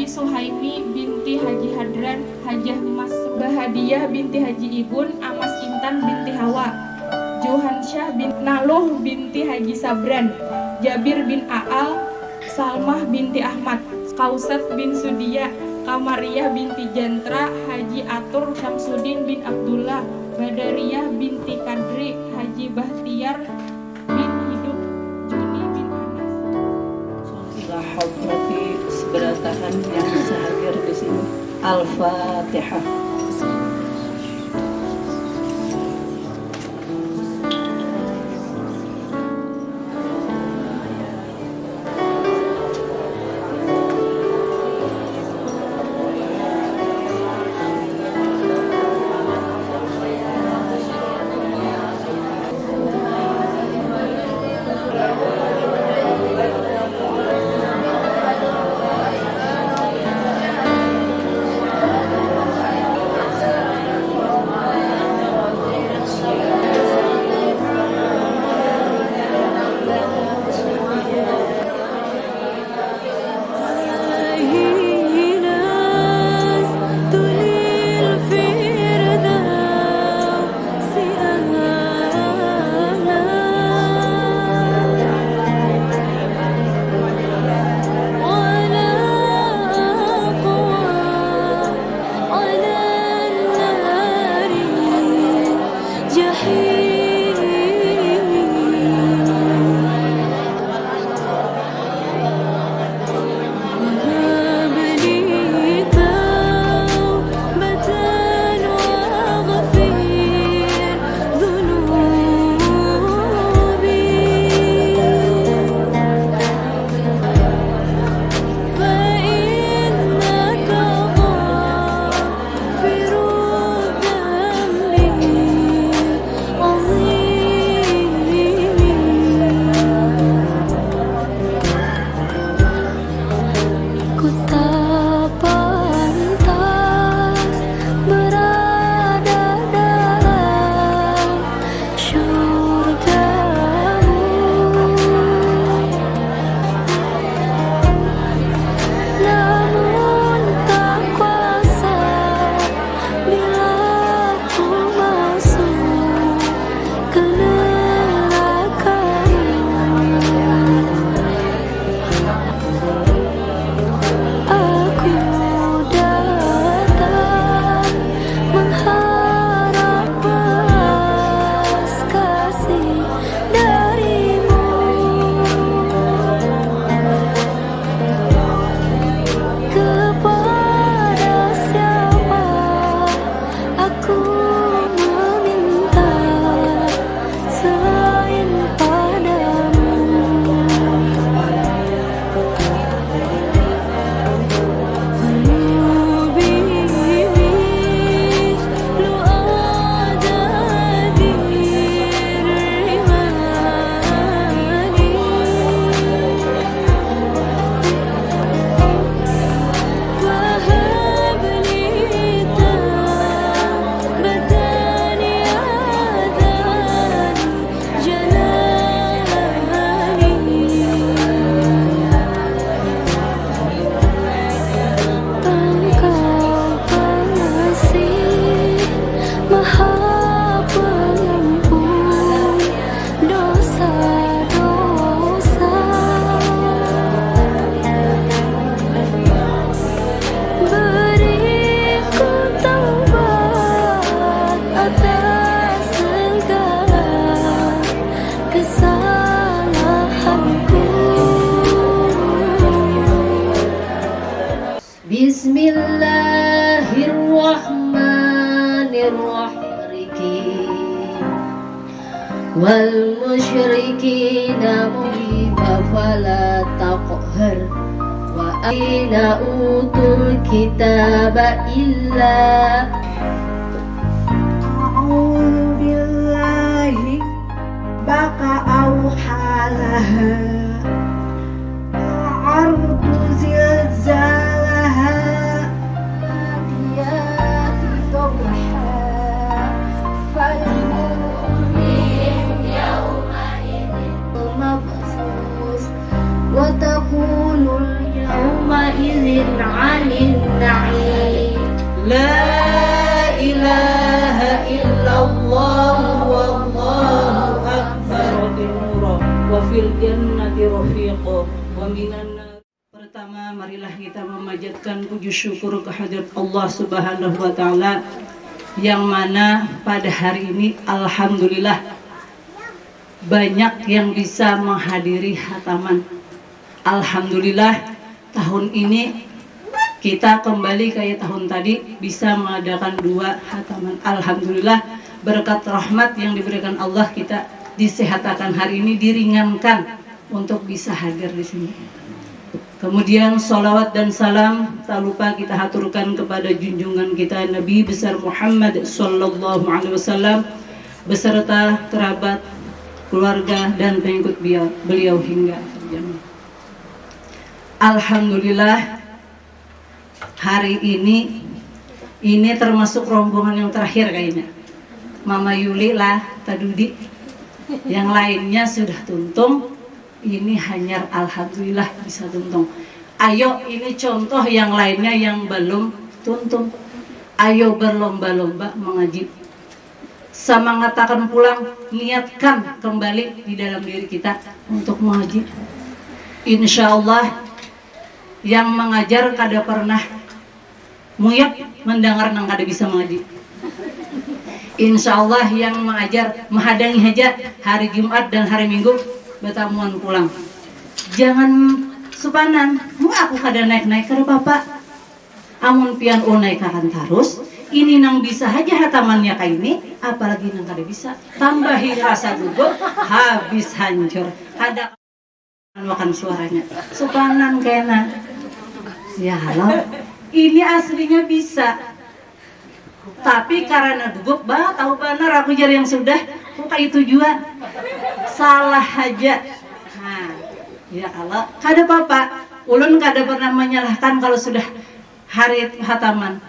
Haji Suhaimi binti Haji Hadran, Hajah Mas Bahadiah binti Haji Ibun, Amas Intan binti Hawa, Johansyah bin Naluh binti Haji Sabran, Jabir bin Aal, Salmah binti Ahmad, Kausat bin Sudia, Kamariyah binti Jantra, Haji Atur Syamsuddin bin Abdullah, Badariyah binti Kadri, Haji Bahtiar bin Hidup, Juni bin Anas. Berarti seberatahan yang bisa hadir di sini. Al-Fatihah. wal musyrikina muhiba fala taqhar wa aina utul kitaba illa billahi baka auhalaha ardu zilzalaha adiyati dobha wa taqulul yawma idzin عن النعيم لا إله إلا الله والله أكبر نورا وفي الجنة رفيقا ومن النار. Pertama, marilah kita memanjatkan puji syukur kehadirat Allah Subhanahu wa taala yang mana pada hari ini alhamdulillah banyak yang bisa menghadiri khataman. Alhamdulillah tahun ini kita kembali kayak tahun tadi bisa mengadakan 2 khataman. Alhamdulillah berkat rahmat yang diberikan Allah kita disehatakan hari ini, diringankan untuk bisa hadir di sini. Kemudian salawat dan salam tak lupa kita haturkan kepada junjungan kita Nabi besar Muhammad sallallahu alaihi wasallam beserta kerabat, keluarga dan pengikut beliau hingga akhir. Alhamdulillah hari ini termasuk rombongan yang terakhir kayaknya. Mama Yuli lah, Tadudi, yang lainnya sudah tuntung. Ini hanya alhamdulillah bisa tuntung. Ayo ini contoh yang lainnya yang belum tuntung. Ayo berlomba-lomba mengaji. Semangat akan pulang, niatkan kembali di dalam diri kita untuk mengaji. Insya Allah yang mengajar kada pernah muyak mendengar nang kada bisa mengaji. Insya Allah yang mengajar menghadangi haja hari Jumat dan hari Minggu betamuan pulang. Jangan supanan, mu aku kada naik-naik kada bapak. Amun pian naik akan terus. Ini nang bisa aja hatamannya kayak ini, apalagi nang kada bisa. Tambahi rasa gugup, habis hancur. Kada makan suaranya. Supanan kena. Ya halo. Ini aslinya bisa. Tapi karena gugup tahu benar aku jari yang sudah buka itu juga salah aja. Nah, ya Allah, kada apa-apa. Ulun kada pernah menyalahkan kalau sudah hari hataman.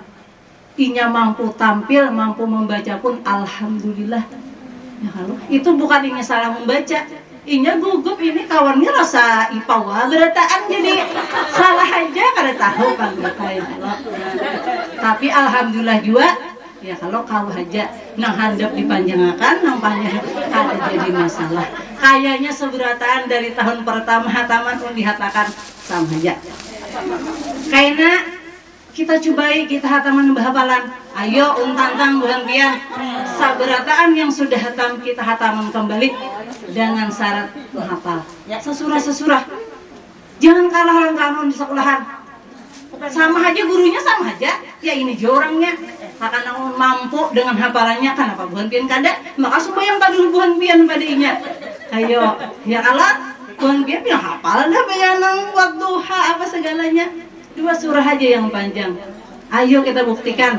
Inya mampu tampil, mampu membaca pun alhamdulillah. Ya Allah, itu bukan inya salah membaca. Inya gugup ini kawannya rasa ipawa berataan jadi salah aja kada tahu kan ya Allah. Tapi alhamdulillah juga ya kalau kau aja nang handap dipanjangakan nang panjang kada jadi masalah. Kayaknya seberataan dari tahun pertama hataman pun dihatakan sama aja. Kayaknya kita cobai kita hataman berhafalan. Ayo untantang bulan pian saberataan yang sudah hatam kita hataman kembali dengan syarat menghafal. Sesurah-sesurah. Jangan kalah orang kanon di sekolahan. Sama aja gurunya sama aja. Ya ini aja orangnya. Karena mampu dengan hafalannya kenapa buhan pian kada? Maka supaya yang padul buhan pian pada inya. Ayo, ya kalau buhan pian yang hafal dah bayanang waktu apa segalanya. 2 surah aja yang panjang. Ayo kita buktikan.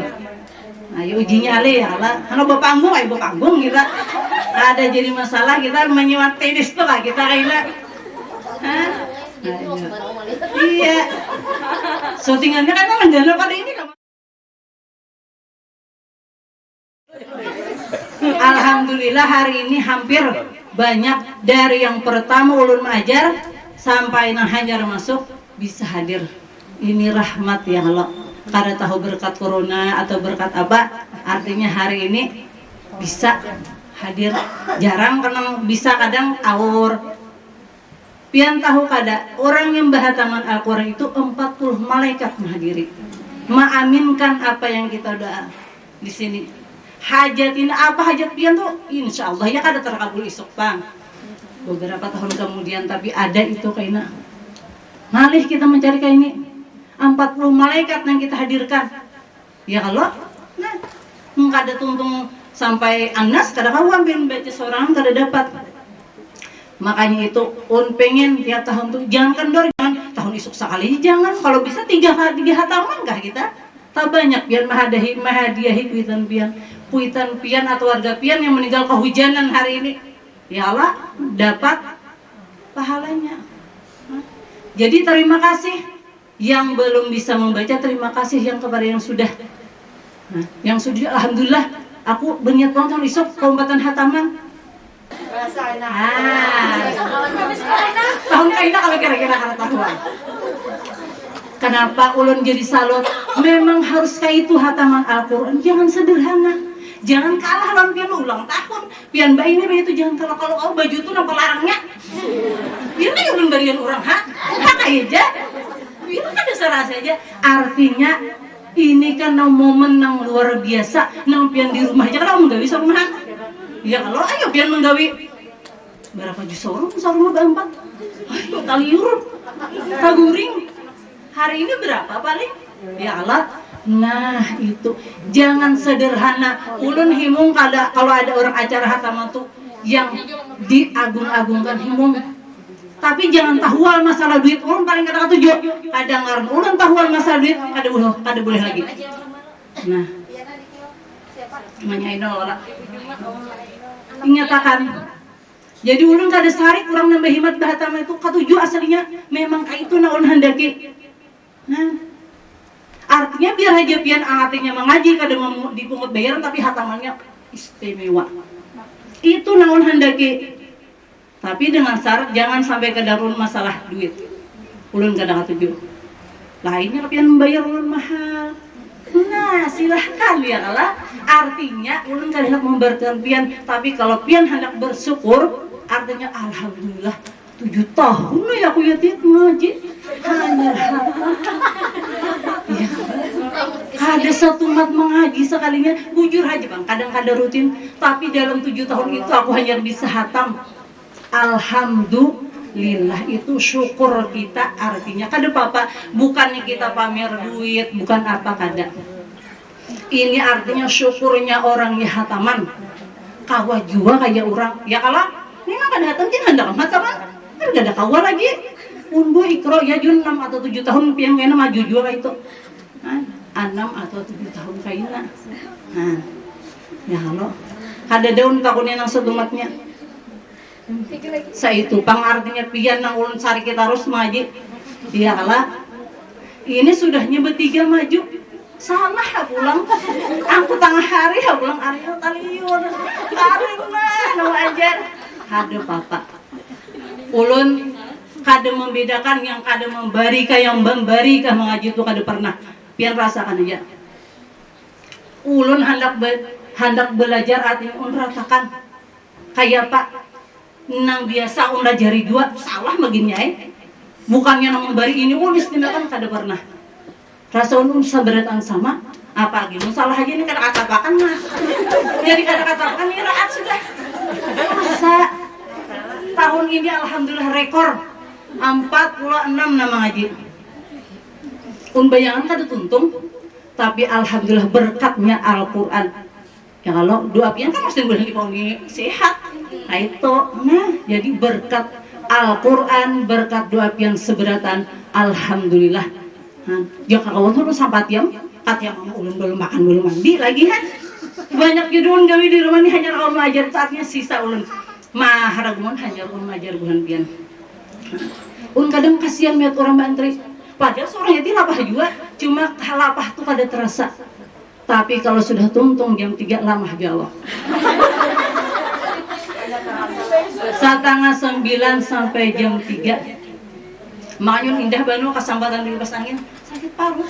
Ayo ujinya ale ya Allah. Kalau bapanggung, ayo bapanggung kita. Ada jadi masalah kita menyewa tenis tuh lah kita kayaknya. Hah? Iya. Syutingannya kan lenggana pada ini kan. Alhamdulillah hari ini hampir banyak dari yang pertama ulun mengajar sampai nang hajar masuk bisa hadir. Ini rahmat ya Allah. Kada tahu berkat corona atau berkat apa, artinya hari ini bisa hadir. Jarang karena bisa kadang awur. Pian tahu kada orang yang bahataman Al-Quran itu 40 malaikat menghadiri, mengaminkan apa yang kita doa di sini. Hajatin apa hajat pian tuh insya Allah ya kada terkabul isuk bang. Beberapa tahun kemudian tapi ada itu kayaknya. Malih kita mencari kayak ini 40 malaikat yang kita hadirkan. Ya kalau nah kada tuntung sampai Anas kada kau ambil baca seorang kada dapat. Makanya itu pengen tiap tahun tuh jangan kendor, jangan tahun isuk sekali jangan, kalau bisa 3 hataman kah kita tak banyak biar mahadiahi kuitan pian atau warga pian yang meninggal kehujanan hari ini ya Allah dapat pahalanya. Jadi terima kasih yang belum bisa membaca, terima kasih yang kepada yang sudah yang sudah alhamdulillah aku berniat banget isuk keumpatan hataman. Tahun kaina kalau kira-kira karena tahuan. Kenapa ulun jadi salut? Memang harus kayak itu hataman Al-Quran. Jangan sederhana, jangan kalah lawan pian ulang tahun. Pian bayi ini itu jangan kalau kau baju tuh nampak larangnya. Biar kan ulun barian orang hak aja. Biar kan dasar saja. Artinya ini kan momen yang luar biasa. Nang pian di rumah aja kan menggawi serumahan. Ya kalau ayo pian menggawi berapa juta orang sarumah berempat. Ayo taliur, kaguring. Hari ini berapa paling? Ya Allah. Nah itu jangan sederhana. Ulun himung kalau ada orang acara hataman tuh yang diagung-agungkan himung. Tapi jangan tahual masalah duit. Ulun paling kata tujuh. Kadang ngaran ulun tahual masalah duit. Kada boleh lagi. Nah, menyain orang. Ingatkan. Jadi ulun kada sarik kurang nambah himat bahataman itu katujuh aslinya memang kayak itu na ulun handaki. Nah, artinya biar aja pian artinya mengaji kada mau dipungut bayaran tapi hatamannya istimewa. Itu naon handaki. Tapi dengan syarat jangan sampai ke darun masalah duit. Ulun kada katuju. Lainnya pian membayar ulun mahal. Nah, silahkan ya Allah. Artinya ulun kada hendak memberkan pian, tapi kalau pian hendak bersyukur, artinya alhamdulillah 7 tahun ya aku ya tiap ngaji. Hanya ya. Ada satu mat mengaji sekalinya, bujur aja bang, kadang-kadang rutin, tapi dalam 7 tahun itu aku hanya bisa hatam. Alhamdulillah itu syukur kita artinya. Kada apa-apa, bukannya kita pamer duit, bukan apa kada. Ini artinya syukurnya orang ya hataman. Kawa jua kayak orang, ya kalau ini mah kada hatam jangan hendak hataman. Kan gak ada kawa lagi. Unbu ikro ya jun 6 atau 7 tahun pian kena maju jua kayak itu. 6 atau 7 tahun kayaknya. Nah, ya halo. Kada daun takunya nang sedumatnya. Sa itu pangartinya pian nang ulun sari kita harus maju. Ya Allah. Ini sudah nyebet 3 maju. Salah ya pulang. Aku tengah hari ya pulang Aryo taliur. Karena no ajar. Ada papa. Ulun kada membedakan yang kada membari kah yang membari kah mengaji itu kada pernah. Pian rasakan aja. Ulun hendak belajar artinya ulun ratakan. Kayak Pak nang biasa ulun jari 2 salah baginya bukannya nang membari ini ulun istimewakan kada pernah. Rasa ulun saberatan sama apa gitu salah aja ini kata-kata kan lah. Jadi kata-kata kan ini raat sudah. Masa tahun ini alhamdulillah rekor 46 nama ngaji. Bayangan kada tuntung, tapi alhamdulillah berkatnya Al-Quran. Ya kalau doa pian kan mesti boleh dipanggil sehat. Nah itu, nah jadi berkat Al-Quran, berkat doa pian seberatan, alhamdulillah. Nah, ya kalau tuh sampai tiam, katanya mama ulun belum makan belum mandi lagi kan. Banyak judul gawe di rumah ini hanya ulun ajar saatnya sisa ulun. Maharaguman hanya ulun ajar bulan pian. Ulun kadang kasihan melihat orang bantri. Padahal seorang itu lapah juga, cuma lapah tuh kada terasa. Tapi kalau sudah tuntung jam 3 lama jawab. 8:30 sampai jam 3. Makanya indah banu kesambatan di kipas angin sakit paru.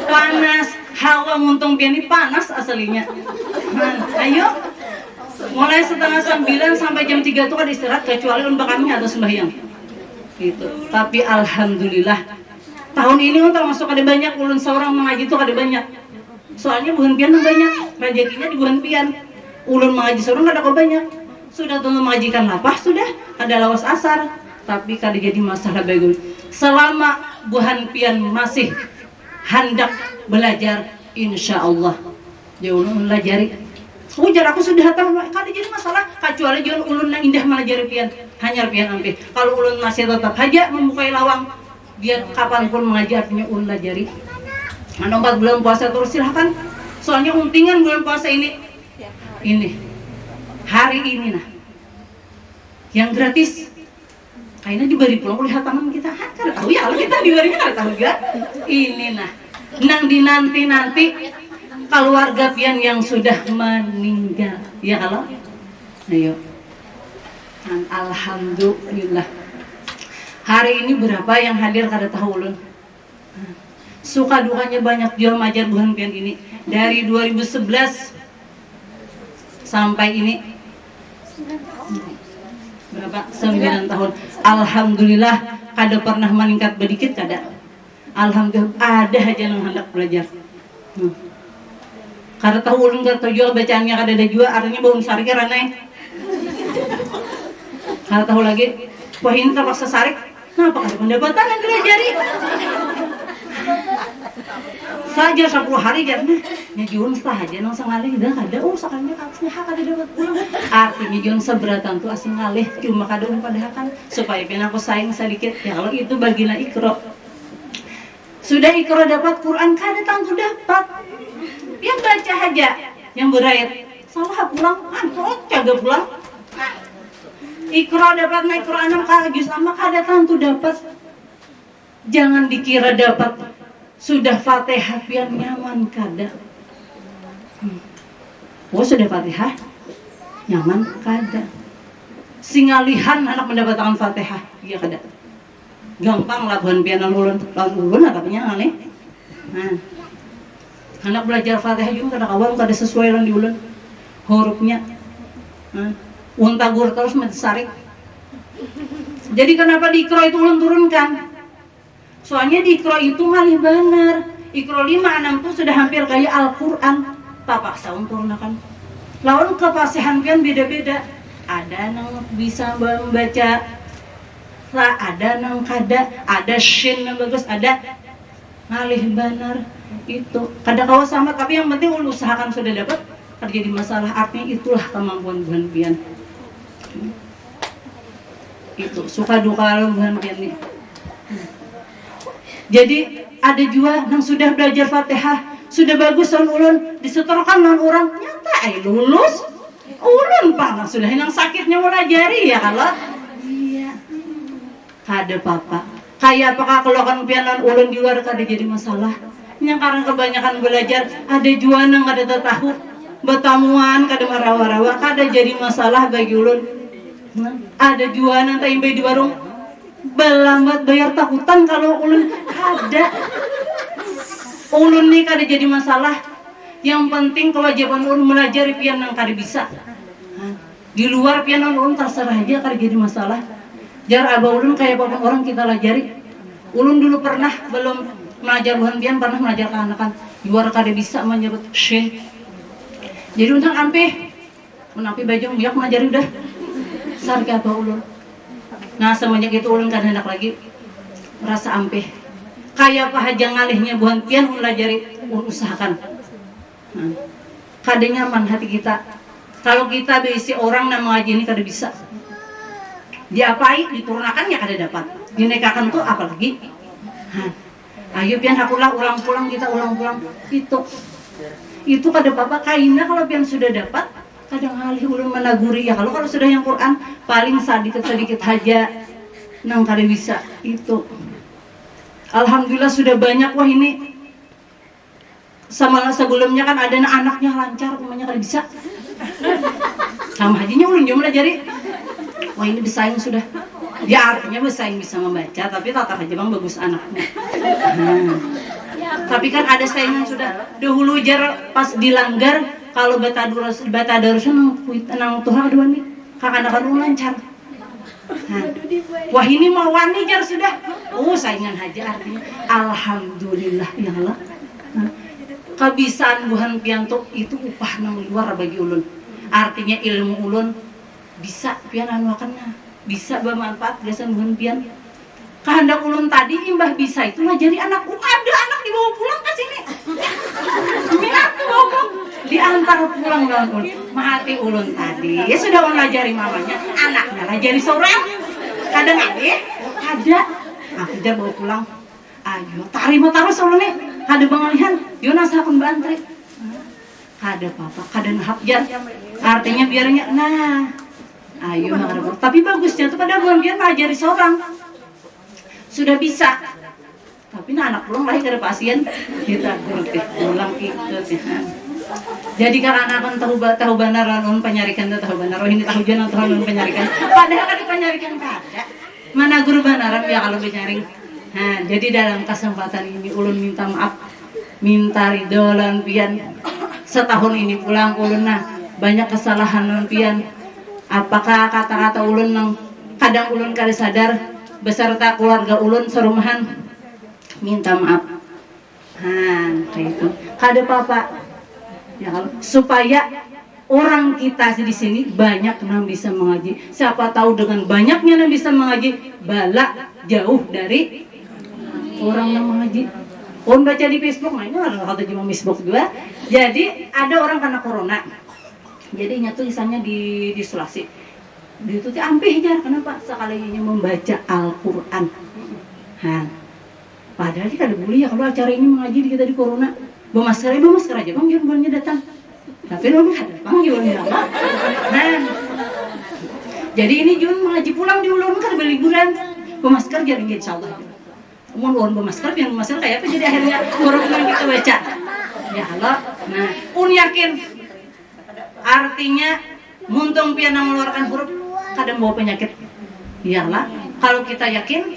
Panas, hawa muntung pian ini panas aslinya. Ayo. Mulai 8:30 sampai jam 3 itu kan istirahat kecuali untuk kami harus sembahyang. Gitu. Tapi alhamdulillah tahun ini termasuk ada banyak ulun seorang mengaji itu ada banyak. Soalnya bukan pian banyak, rezekinya di bukan pian. Ulun mengaji seorang ada kok banyak. Sudah tentu mengajikan lapah sudah ada lawas asar, tapi kada jadi masalah bagus. Selama buhan pian masih hendak belajar, insya Allah ya ulun belajari. Ujar aku sudah tahu, kada jadi masalah. Kecuali jangan ulun yang indah melajari pian, hanya pian ampe. Kalau ulun masih tetap aja membukai lawang, biar kapanpun mengaji artinya ulun belajari. 4 bulan puasa terus silahkan. Soalnya untingan bulan puasa ini hari ini nah yang gratis kayaknya diberi pulang oleh hataman kita kada tahu ya kalau kita diberinya kada tahu juga ini nah nang dinanti keluarga pian yang sudah meninggal ya kalau ayo alhamdulillah hari ini berapa yang hadir kada tahu ulun Suka dukanya banyak jual majar buhan pian ini. Dari 2011 sampai ini berapa? 9 tahun. Alhamdulillah kada pernah meningkat sedikit kada. Alhamdulillah ada aja yang hendak belajar. Kada tahu ulun kada tahu jual bacaannya kada ada jual artinya bau sarik ranai. Kada tahu lagi. Wah ini terpaksa sarik. Kenapa kada pendapatan yang diajari? Saja 10 hari jarna nya jiun saja nang sangalih dah kada sakanya kaknya kada dapat pulang artinya jiun seberatan tuh asing ngalih cuma kada padahakan supaya pian aku saing sedikit ya kalau itu bagina ikro sudah ikro dapat Quran kada tentu dapat yang baca aja yang berayat salah pulang antot jaga pulang ikro dapat naik Quran kagis sama kada tentu dapat jangan dikira dapat sudah Fatihah pian nyaman kada. Oh sudah Fatihah nyaman kada. Singalihan anak mendapatkan Fatihah iya kada. Gampang labuhan pian ulun katanya aneh. Nah. Anak belajar Fatihah juga kada kawan kada sesuai lan di ulun hurufnya. Nah. Untagur terus mensarik. Jadi kenapa di Iqra itu ulun turunkan? Soalnya di Iqra itu malih benar. Iqra 5, 6 tuh sudah hampir kayak Al-Quran. Tak paksa turunkan. Lawan kefasihan pian beda-beda. Ada yang bisa membaca, ada yang kada, ada shin yang bagus, ada malih benar itu. Kada kawa sama tapi yang penting ulun usahakan sudah dapat. Terjadi masalah artinya itulah kemampuan buhan pian. Itu suka duka buhan pian nih. Jadi ada juga yang sudah belajar Fatihah, sudah bagus son ulun disetorkan non orang nyata lulus. Ulun panah sudah yang sakitnya mau ngajari ya kalau iya. Kada papa. Kayak apakah kalau kan pianan ulun di luar kada jadi masalah. Yang karena kebanyakan belajar ada juga yang kada tahu betamuan kada marawa-rawa kada jadi masalah bagi ulun. Ada juga yang taimbe di warung belambat bayar takutan kalau ulun ada ulun nih kada jadi masalah yang penting kewajiban ulun melajari pian yang kada bisa di luar pian ulun terserah aja kada jadi masalah jar abah ulun kayak apa orang kita lajari ulun dulu pernah belum mengajar buhan pian pernah mengajar ke anakan di luar kada bisa menyebut shin jadi undang ampe baju biak menajari udah sarga abah ulun. Nah semenjak itu ulun kan hendak lagi merasa ampeh kayak apa aja ngalihnya buhan pian ulun lajari ulun usahakan kada nyaman hati kita kalau kita berisi orang yang mengaji ini kada bisa diapai diturunkan ya kada dapat dinekakan tuh apalagi ayo pian hakulah ulang pulang kita ulang pulang itu kada apa-apa kaina kalau pian sudah dapat kadang ngalih ulun menaguri ya kalau sudah yang Quran paling sedikit aja nang kada bisa itu alhamdulillah sudah banyak wah ini sama sebelumnya kan ada anaknya lancar umumnya kada bisa sama hajinya ulun juga melajari wah ini bersaing sudah dia artinya bersaing bisa membaca tapi tata aja bang bagus anaknya tapi kan ada saingan sudah dahulu jar pas dilanggar kalau bata darusnya nang Tuhan aduh nih kakak-anak lancar. Wah ini mau wani jar sudah. Oh saingan aja artinya. Alhamdulillah ya Allah. Kebisaan buhan pian tuh itu upah nang luar bagi ulun. Artinya ilmu ulun bisa pian anuakannya. Bisa bermanfaat gasan buhan pian. Kehendak ulun tadi imbah bisa itu ngajari anak ada anak dibawa pulang ke sini. Minat bawa pulang. Diantar pulang dengan ulun mahati ulun tadi ya sudah ulun lajari mamanya anaknya lajari seorang kadang ada aku aja bawa pulang ayo tarima taruh ulun nih ada bangalihan yuk nasahkan bantri kada apa-apa kada nahapjar artinya biarnya nah ayo tapi bagusnya tuh pada bulan biar ngajari seorang sudah bisa tapi anak pulang lahir kada pasien kita pulang ikut ya. Jadi karena anak tahu benaran ulun penyarikan tahu benar ini tahu jangan Tuhan ulun penyarikan padahal kan penyarikan kada mana guru benaran ya kalau penyaring Nah, jadi dalam kesempatan ini ulun minta maaf, minta ridho lan pian. Setahun ini pulang ulun nah banyak kesalahan lan pian. Apakah kata-kata ulun nang kadang ulun kali sadar beserta keluarga ulun serumahan, minta maaf. Kayak itu. Kada apa-apa. Ya, supaya orang kita di sini banyak yang bisa mengaji. Siapa tahu dengan banyaknya yang bisa mengaji, bala jauh dari orang yang mengaji. Orang baca di Facebook, nah ini orang kata cuma Facebook juga. Jadi ada orang kena corona. Jadi tulisannya di Sulawesi. Di itu ampih jar, kenapa? Sekalinya membaca Al-Quran. Padahal dia kada boleh ya kalau acara ini mengaji di kita di corona. Bawa masker aja bang, jangan bulannya datang. Tapi lo ada bang, jangan lama. Jadi ini Jun mengaji pulang di ulun kan berliburan. Bawa masker jadi insya Allah. Mau bawa masker, yang masker kayak apa? Jadi akhirnya orang kita baca. Ya Allah. Nah, pun yakin. Artinya muntung pian mengeluarkan huruf kadang bawa penyakit. Iyalah, kalau kita yakin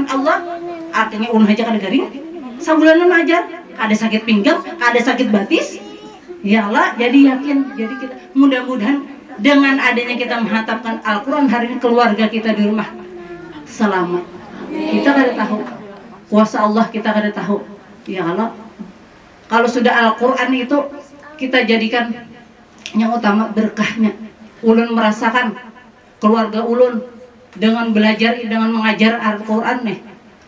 Allah artinya aja kada garing. Sabulanan aja, ada sakit pinggang, ada sakit batis. Iyalah, jadi yakin. Jadi kita mudah-mudahan dengan adanya kita menghatapkan Al-Qur'an hari ini keluarga kita di rumah selamat. Kita kada tahu kuasa Allah, kita kada tahu. Ya Allah, kalau sudah Al-Qur'an itu kita jadikan yang utama berkahnya. Ulun merasakan keluarga ulun dengan belajar, dengan mengajar Al-Quran nih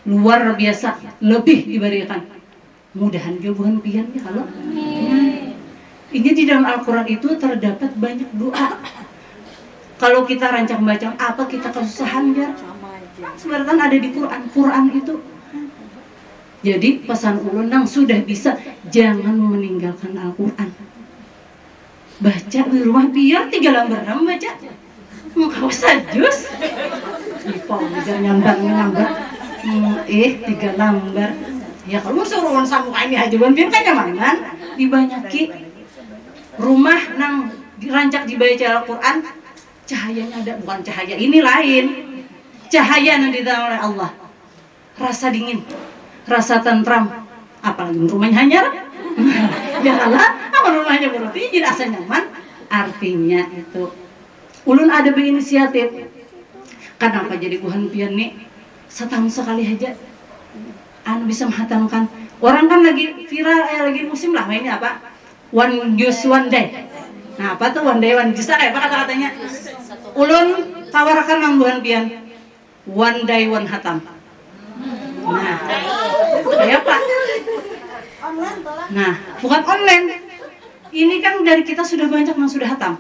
luar biasa, lebih diberikan. Mudahan jawaban pian ya kalau. Ini di dalam Al-Quran itu terdapat banyak doa. Kalau kita rancang baca apa kita kesusahan ya. Sebenarnya ada di Quran itu. Jadi pesan ulun yang sudah bisa jangan meninggalkan Al-Quran. Baca di rumah biar 3 lembar baca. Enggak usah jus. Ipau jangan nyambar. 3 lembar. Ya kalau suruh sama ini aja biar kan nyaman. Dibanyaki rumah nang dirancak dibaca Al-Quran, cahayanya ada, bukan cahaya ini lain. Cahaya yang ditaruh oleh Allah. Rasa dingin, rasa tentram. Apalagi rumahnya hanyar. Ya Allah, apa rumahnya berarti jadi asa nyaman. Artinya itu ulun ada berinisiatif. Kenapa jadi buhan pian nih setahun sekali aja bisa menghatamkan. Orang kan lagi viral, lagi musim lah mainnya apa? One use one day. Nah apa tuh one day one use? Kayak apa kata-katanya? Ulun tawarkan nang buhan pian one day one hatam. Nah kayak apa? Nah, bukan online. Ini kan dari kita sudah banyak yang sudah hatam.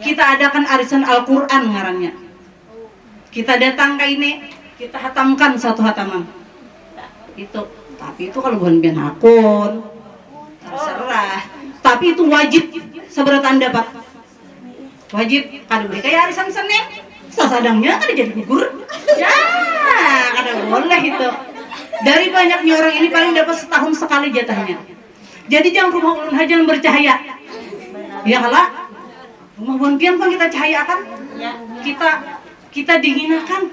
Kita adakan arisan Al-Quran ngarannya. Kita datang ke ini, kita hatamkan satu hataman. Itu, tapi itu kalau bukan biar akun, terserah. Tapi itu wajib, seberat Anda Pak. Wajib, kada boleh kayak arisan Senin. Sasadangnya kada jadi gugur. Ya, kada boleh itu. Dari banyaknya orang ini paling dapat setahun sekali jatahnya. Jadi jangan rumah ulun aja yang bercahaya. Ya kalah. Rumah bontian kan kita cahayakan. Kita dinginakan.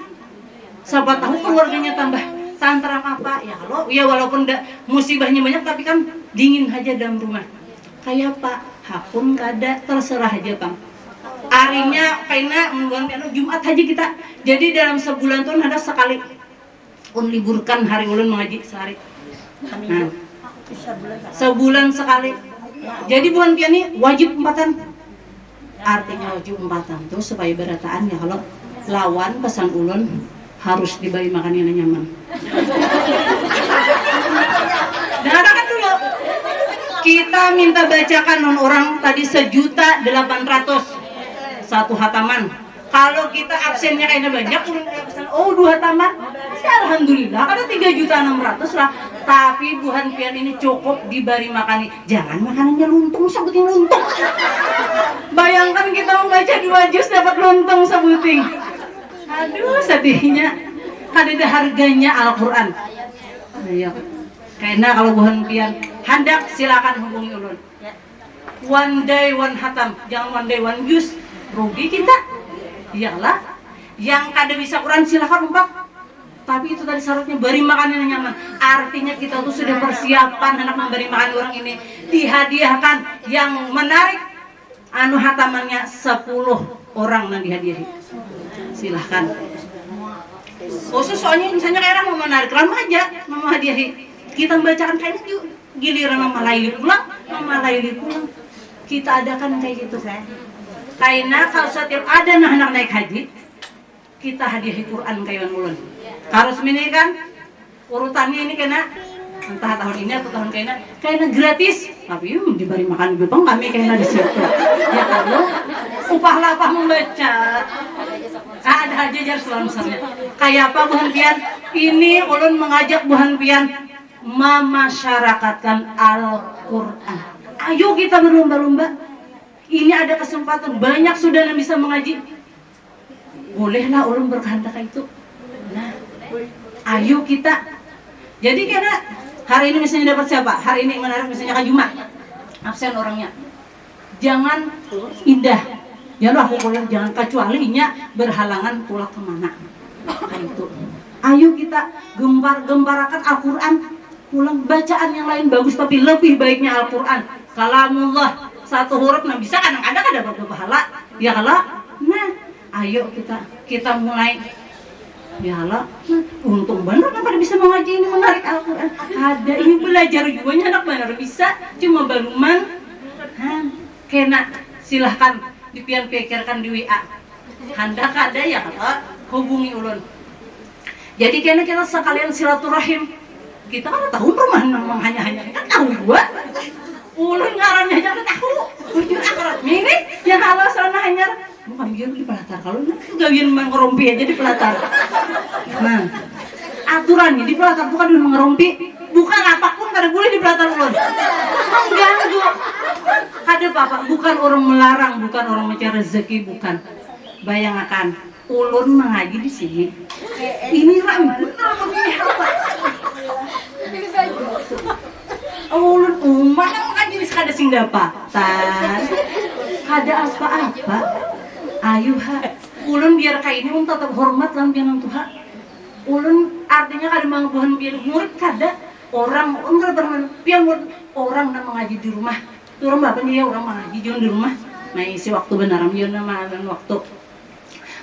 Siapa tahu keluarganya tambah tantram apa. Ya kalau ya walaupun musibahnya banyak tapi kan dingin aja dalam rumah. Kayak Pak, hakun kada terserah aja Bang. Harinya kayaknya Jumat aja kita. Jadi dalam sebulan tuh ada sekali liburkan hari ulun mengaji sehari. Nah, sebulan sekali. Jadi bukan pian ini wajib 4-an. Artinya wajib 4-an tuh supaya berataan ya kalau lawan pesan ulun harus diberi makan yang nyaman. Dan kan dulu kita minta bacakan orang tadi 1.800.000 satu hataman. Kalau kita absennya kayaknya banyak, oh 2 hataman, alhamdulillah, kada 3.600.000 lah. Tapi buhan pian ini cukup diberi makani. Jangan makanannya luntung, sebuting luntung. Bayangkan kita membaca 2 juz dapat luntung sebuting. Aduh, sedihnya. Kada ada harganya Al-Quran. Ayo, kayaknya kalau buhan pian hendak silakan hubungi ulun. One day one hatam, jangan one day one juz. Rugi kita. Iyalah, yang kada bisa Quran silahkan umpak Tapi itu tadi syaratnya beri makan yang nyaman. Artinya kita tuh sudah persiapan hendak memberi makan orang ini. Dihadiahkan yang menarik hatamannya 10 orang yang dihadiahi. Silahkan. Khusus soalnya misalnya kayak mau menarik remaja, mau hadiahi. Kita membacakan kayak itu giliran Mama Laili pulang. Kita adakan kayak gitu saya. Karena kalau setiap ada anak naik haji, kita hadiahi Quran kayak ulun. Harus ini kan urutannya ini kena entah tahun ini atau tahun kayaknya gratis, tapi diberi makan bepang kami kayaknya di situ. Ya kalau upah lapah membaca ada aja jar misalnya. Kayak apa buhan pian? Ini ulun mengajak buhan pian memasyarakatkan Al-Quran. Ayo kita berlomba-lomba. Ini ada kesempatan banyak sudah yang bisa mengaji. Bolehlah ulun berkehendak itu. Nah, ayo kita. Jadi karena hari ini misalnya dapat siapa? Hari ini menarik misalnya Kak Juma. Absen orangnya. Jangan indah. Ya lah pokoknya jangan kecualinya berhalangan pulang kemana. Nah, itu. Ayo kita gemparakan Al-Quran. Pulang bacaan yang lain bagus tapi lebih baiknya Al-Quran. Kalamullah satu huruf nah bisa kadang-kadang ada beberapa pahala. Ya kalau nah ayo kita mulai. Ya Allah, untung bener kan pada bisa mengaji ini menarik Al-Quran. Ada ini belajar juga anak bener bisa, cuma baluman. Kena silahkan dipian-pikirkan di WA. Hendak ada ya kata hubungi ulun. Jadi kena kita sekalian silaturahim. Kita kan tahu perumahan memang hanya kan tahu gua. Ulun ngarannya aja tahu. Ujur akhirat ini yang Allah sana hanya bukan biar di pelatar, kalau nanti gawian mengerompi aja di pelatar. Nah, aturannya di pelatar bukan mengerompi, bukan apapun kada boleh di pelatar ulun. Mengganggu. Kada bapak, bukan orang melarang, bukan orang mencari rezeki, bukan. Bayangkan, ulun mengaji di sini. Ini ramai benar begini apa? Ulun umat yang mengaji di kada sing dapatan. Kada apa-apa. Ayo ulun biar kayak ini tetap hormat lan pianan Tuhan. Ulun artinya kada mangbuhan pian murid kada orang pian orang yang mengaji di rumah. Turun bapak nih ya orang mengaji di rumah. Nah isi waktu benar dia nama waktu.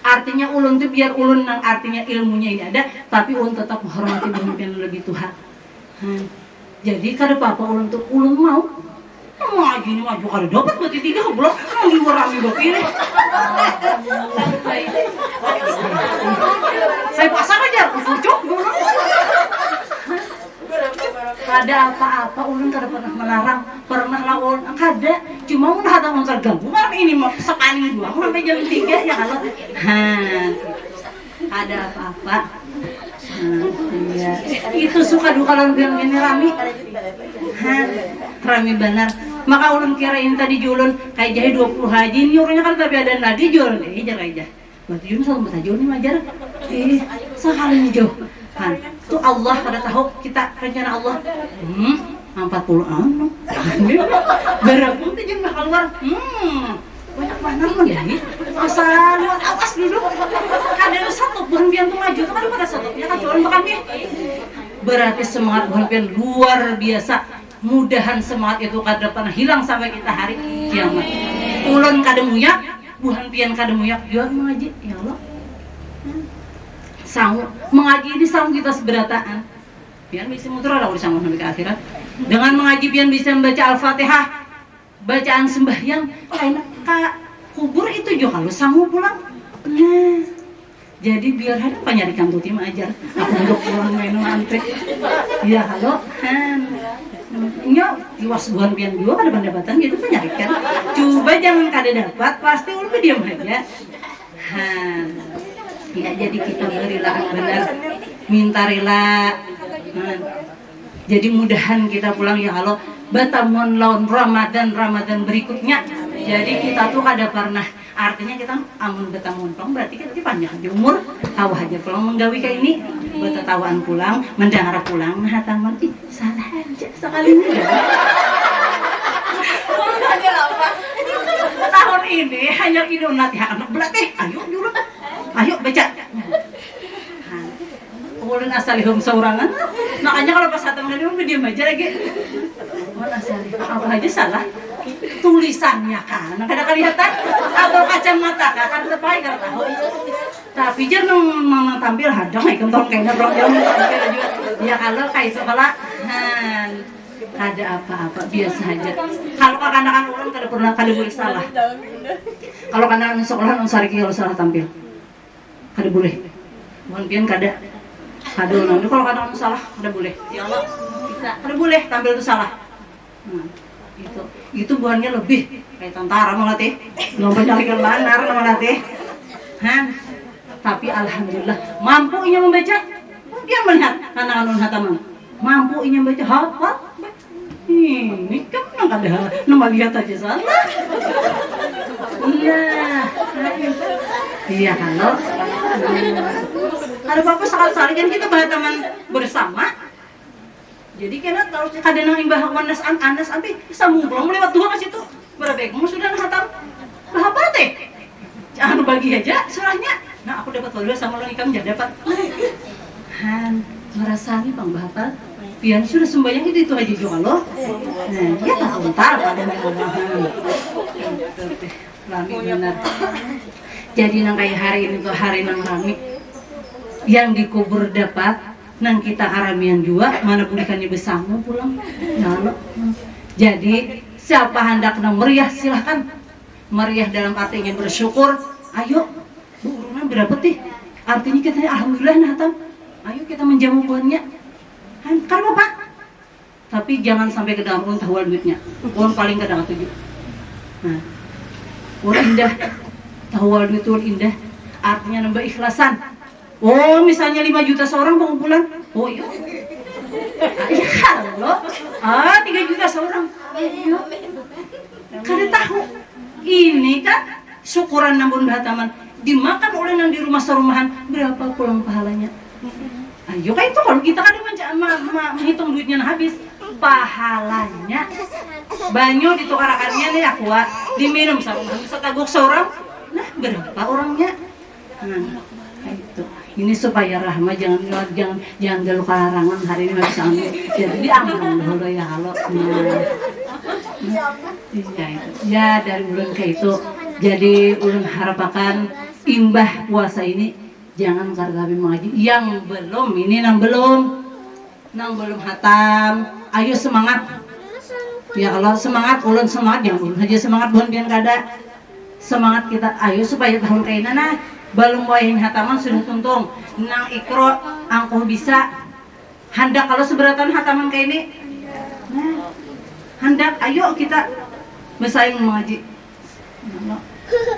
Artinya ulun tuh biar ulun nang artinya ilmunya ini ada, tapi ulun tetap menghormati pian lebih Tuhan. Jadi kada apa-apa ulun tuh ulun mau ngaji ini maju kada dapat berarti 3 blok mau di luar kami bapak ini. Saya pasang aja pucuk dulu. Kada apa-apa ulun kada pernah melarang, pernah lah ulun kada, cuma mun hatang terganggu kan ini mau sekali dua sampai jam 3 ya kalau. Ada apa-apa. Iya. Itu suka duka lawan bilang ini rami. Rami benar. Maka ulun kirain tadi julun kayak jahe 20 haji ini orangnya kan tapi ada nadi jual deh aja. Berarti julun satu mata julun ini majar. Sekali nih jauh. Tuh Allah pada tahu kita rencana Allah. 40 anu. Berapa tuh jeung bakal keluar. Banyak banget mah ya. Asal lu awas dulu. Ada satu buhan pian tuh maju tuh kan pada satu ya kacuan makan nih. Berarti semangat buhan pian luar biasa. Mudahan semangat itu kada pernah hilang sampai kita hari kiamat. Ulun kada muyak, buhan pian kada muyak juga mengaji. Ya Allah. Sangu mengaji ini sangu kita seberataan. Pian bisa muter ada sangu sampai ke akhirat. Dengan mengaji pian bisa membaca Al-Fatihah. Bacaan sembahyang kayak kubur itu juga kalau sangu pulang. Nah, jadi biar ada penyarikan tuh tim ajar. Aku untuk pulang main antri. Ya halo. Ya, iwas buan pian juga ada pendapatan gitu penyarikan. Coba jangan kada dapat, pasti ulun diam aja. Ya jadi kita berilah benar, minta rela. Jadi mudahan kita pulang ya halo. Batamun lawan Ramadan berikutnya. Jadi kita tuh kada pernah artinya kita amun betamun pulang berarti kita panjang di umur awah aja pulang menggawi kayak ini betetawaan pulang mendengar pulang nah taman salah aja sekali ini tahun ini hanya ini nanti anak belat ayo dulu ayo baca ulun ulun asalihum saurangan. Makanya kalau pas hatam kali udah diam aja lagi. Ulun asalihum apa aja salah. Tulisannya kan, kadang kelihatan atau kacamata kan, karena tepai kan tahu. Tapi jangan mau tampil hadang, ikan tong kayaknya bro jangan tampil juga. Ya kalau kayak sekolah, ada apa-apa biasa aja. Kalau kanak-kanak ulun kada pernah kali boleh salah. Kalau kanak-kanak sekolah sariki kalau salah tampil, kada boleh. Mungkin kada nanti kalau kanak-kanak salah kada boleh. Ya Allah bisa kada boleh tampil itu salah. Itu buahnya lebih kayak tentara malah teh nggak mencarikan banar malah teh tapi alhamdulillah mampu inya membaca dia melihat anak-anak hataman mampu inya membaca hafal ini kan nggak ada nama lihat aja salah iya kalau ada apa-apa sekali-sekali kan kita berteman bersama. Jadi kena tahu kadang nang imbah wanas anas ampi sambung pulang lewat dua ke situ. Berapa kamu sudah hatam? Berapa teh? Jangan bagi aja surahnya. Nah, aku dapat dua sama lo ikam jangan dapat. Merasani Bang Bapak. Pian sudah sembahyang itu aja juga loh. Nah, dia tak untar pada memang. Rami benar. Jadi nang kayak hari ini tuh hari nang rami yang dikubur dapat nang kita karamian juga mana bulikannya bersama pulang nah, jadi siapa hendak nang meriah silahkan meriah dalam arti ingin bersyukur ayo bu urunan berapa tih artinya kita alhamdulillah nah tam ayo kita menjamu buahnya kan bapak tapi jangan sampai ke dalam urun tahuan duitnya urun paling kadang tujuh nah urun indah tahuan duit urun indah artinya nambah ikhlasan. Oh, misalnya 5 juta seorang pengumpulan. Oh, iya. Iya kalau 3 juta seorang. Iya. Kada tahu. Ini kan syukuran nambun hataman dimakan oleh yang di rumah serumahan berapa pulang pahalanya. Ayo kan itu kalau kita kan menghitung duitnya habis pahalanya banyu ditukarakannya nih aqua diminum sama setaguk seorang. Nah, berapa orangnya? Nah, itu. Ini supaya rahma jangan galuh larangan hari ini masih sampai jadi diaman dulu ya kalau ya dari ulun kayak itu jadi ulun harapakan imbah puasa ini jangan karena mengaji yang belum ini nang belum hatam ayo semangat ya kalau semangat ulun semangat yang ulun aja semangat bukan biar kada semangat kita ayo supaya tahun kayak nah balung wahin hataman sudah tuntung nang ikro angkuh bisa hendak kalau seberatan hataman kayak ini nah, hendak ayo kita bersaing mengaji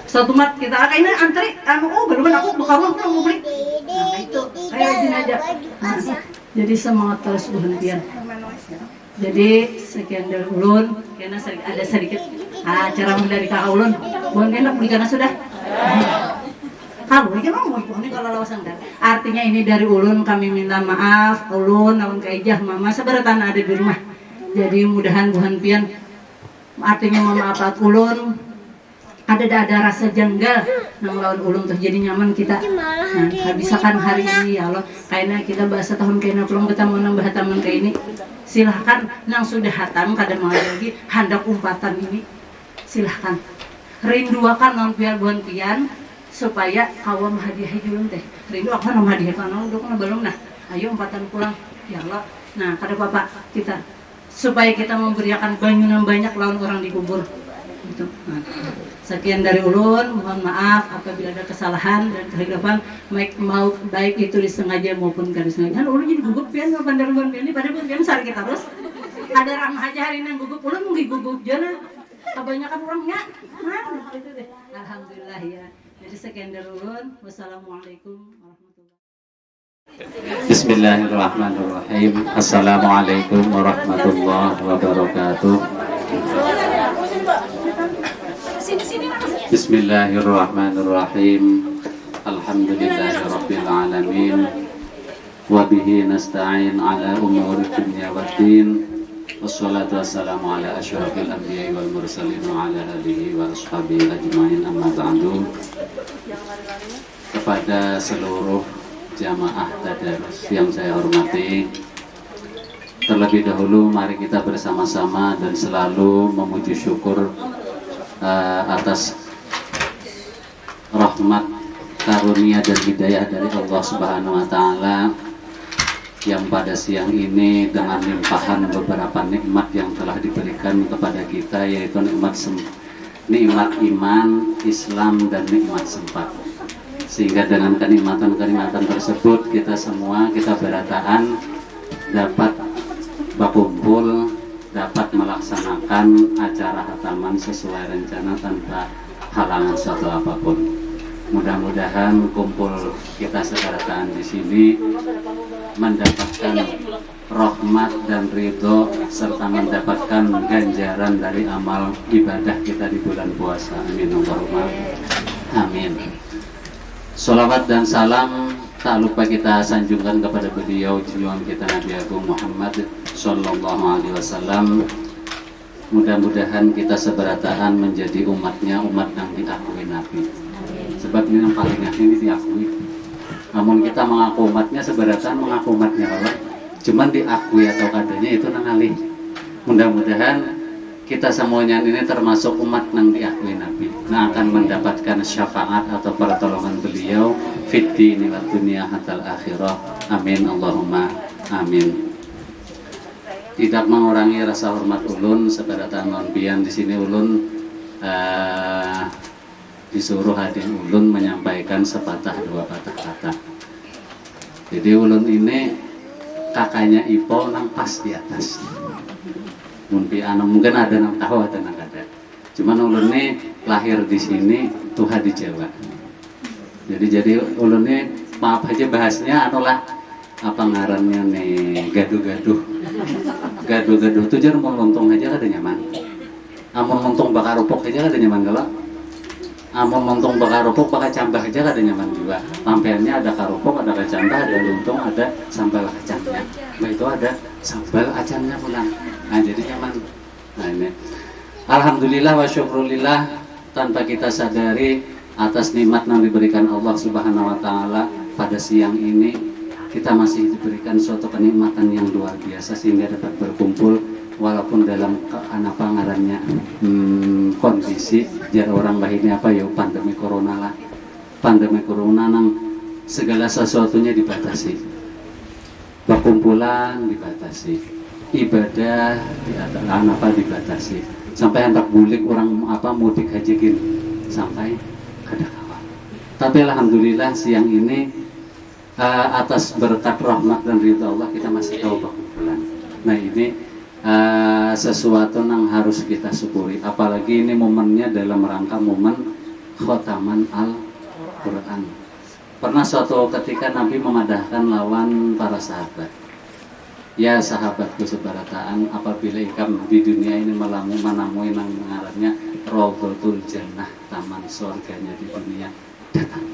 satu mat kita kayaknya antri belum aku bukan mau beli nah itu ayo aja nah, jadi semangat terus berhentian jadi sekian dari ulun karena ada sedikit cara dari kakak ulun bukan enak beli karena sudah kalau ini ngomong ini kalau lawasan kan artinya ini dari ulun kami minta maaf ulun namun kaijah mama seberatan ada di rumah jadi mudahan buhan pian artinya memaafat ulun ada rasa janggal nang lawan ulun tuh jadi nyaman kita nah bisakan hari ini ya Allah kayaknya kita bahasa tahun kayaknya pulang kita mau nambah hataman kayak ini silahkan nang sudah hatam kadang mau lagi hendak umpatan ini silahkan rinduakan non pian buhan pian supaya kawam hadiah dulu teh rindu aku nama hadiah karena udah kena belum nah ayo umpatan pulang ya Allah nah kada bapak kita supaya kita memberikan banyunan banyak lawan orang dikubur gitu nah, sekian dari ulun mohon maaf apabila ada kesalahan dan kehilapan baik itu disengaja maupun kada disengaja ulun jadi gugup pian bandar pian ini pada pian sari kita terus ada ramah aja hari ini gugup ulun mungkin gugup jana kebanyakan orangnya nah itu deh alhamdulillah ya. Jadi sekian dari ulun. Wassalamualaikum warahmatullahi wabarakatuh. Bismillahirrahmanirrahim. Assalamualaikum warahmatullahi wabarakatuh. Bismillahirrahmanirrahim. Alhamdulillahirabbil alamin. Wa bihi nasta'in ala umuri dunya waddin. Wassalatu wassalamu ala asyrafil anbiya'i wal mursalin wa ala alihi wa ashabihi ajma'in amma ba'du. Kepada seluruh jamaah tadarus yang saya hormati, terlebih dahulu mari kita bersama-sama dan selalu memuji syukur atas rahmat, karunia dan hidayah dari Allah Subhanahu wa taala yang pada siang ini dengan limpahan beberapa nikmat yang telah diberikan kepada kita, yaitu nikmat iman, Islam, dan nikmat sempat. Sehingga dengan kenikmatan-kenikmatan tersebut kita berataan dapat berkumpul, dapat melaksanakan acara khataman sesuai rencana tanpa halangan suatu apapun. Mudah-mudahan kumpul kita seberataan di sini mendapatkan rahmat dan ridho serta mendapatkan ganjaran dari amal ibadah kita di bulan puasa. Amin Allahumma amin. Sholawat dan salam tak lupa kita sanjungkan kepada beliau junjungan kita Nabi Agung Muhammad Sallallahu Alaihi Wasallam. Mudah-mudahan kita seberataan menjadi umatnya, umat yang diakui Nabi. Sebab ini yang paling ini diakui. Namun kita mengaku umatnya, seberataan mengaku umatnya Allah, cuman diakui atau kadanya itu nangalih. Mudah-mudahan kita semuanya ini termasuk umat yang diakui Nabi, nah akan mendapatkan syafaat atau pertolongan beliau fid dini wad dunya hatal akhirah. Amin Allahumma amin. Tidak mengurangi rasa hormat ulun seberatan non-bian di sini ulun disuruh hadir ulun menyampaikan sepatah dua patah kata. Jadi ulun ini kakaknya Ipo nang pas di atas. Mungkin ada nang tahu ada nang ada. Cuman ulun ini lahir di sini, Tuhan di Jawa. Jadi ulun ini maaf aja bahasnya anulah apa ngarannya nih gaduh-gaduh. Gaduh-gaduh tuh jangan mau lontong aja ada nyaman. Amun lontong bakar rupok aja ada nyaman kalau. Amun lontong bakar rupok bakar cambah aja ada nyaman juga. Lampiannya ada karupok, ada kacambah, ada lontong, ada sambal kacangnya. Nah itu ada sambal acannya pulang. Nah jadi nyaman. Nah ini alhamdulillah wa syukrulillah, tanpa kita sadari atas nikmat yang diberikan Allah Subhanahu wa taala pada siang ini kita masih diberikan suatu kenikmatan yang luar biasa sehingga dapat berkumpul walaupun dalam kondisi jar orang bah ini apa ya pandemi corona lah. Pandemi corona nang segala sesuatunya dibatasi. Perkumpulan dibatasi. Ibadah dibatasi. Sampai hendak bulik orang mudik haji gini sampai kada kawan. Tapi alhamdulillah siang ini atas berkat rahmat dan ridha Allah kita masih tahu perkumpulan. Nah ini sesuatu yang harus kita syukuri. Apalagi ini momennya dalam rangka momen khotaman Al-Quran. Pernah suatu ketika Nabi memadahkan lawan para sahabat. Ya sahabatku sebarataan, apabila ikam di dunia ini menamui nang mengarahnya Raudhatul Jannah, taman surganya di dunia, datang.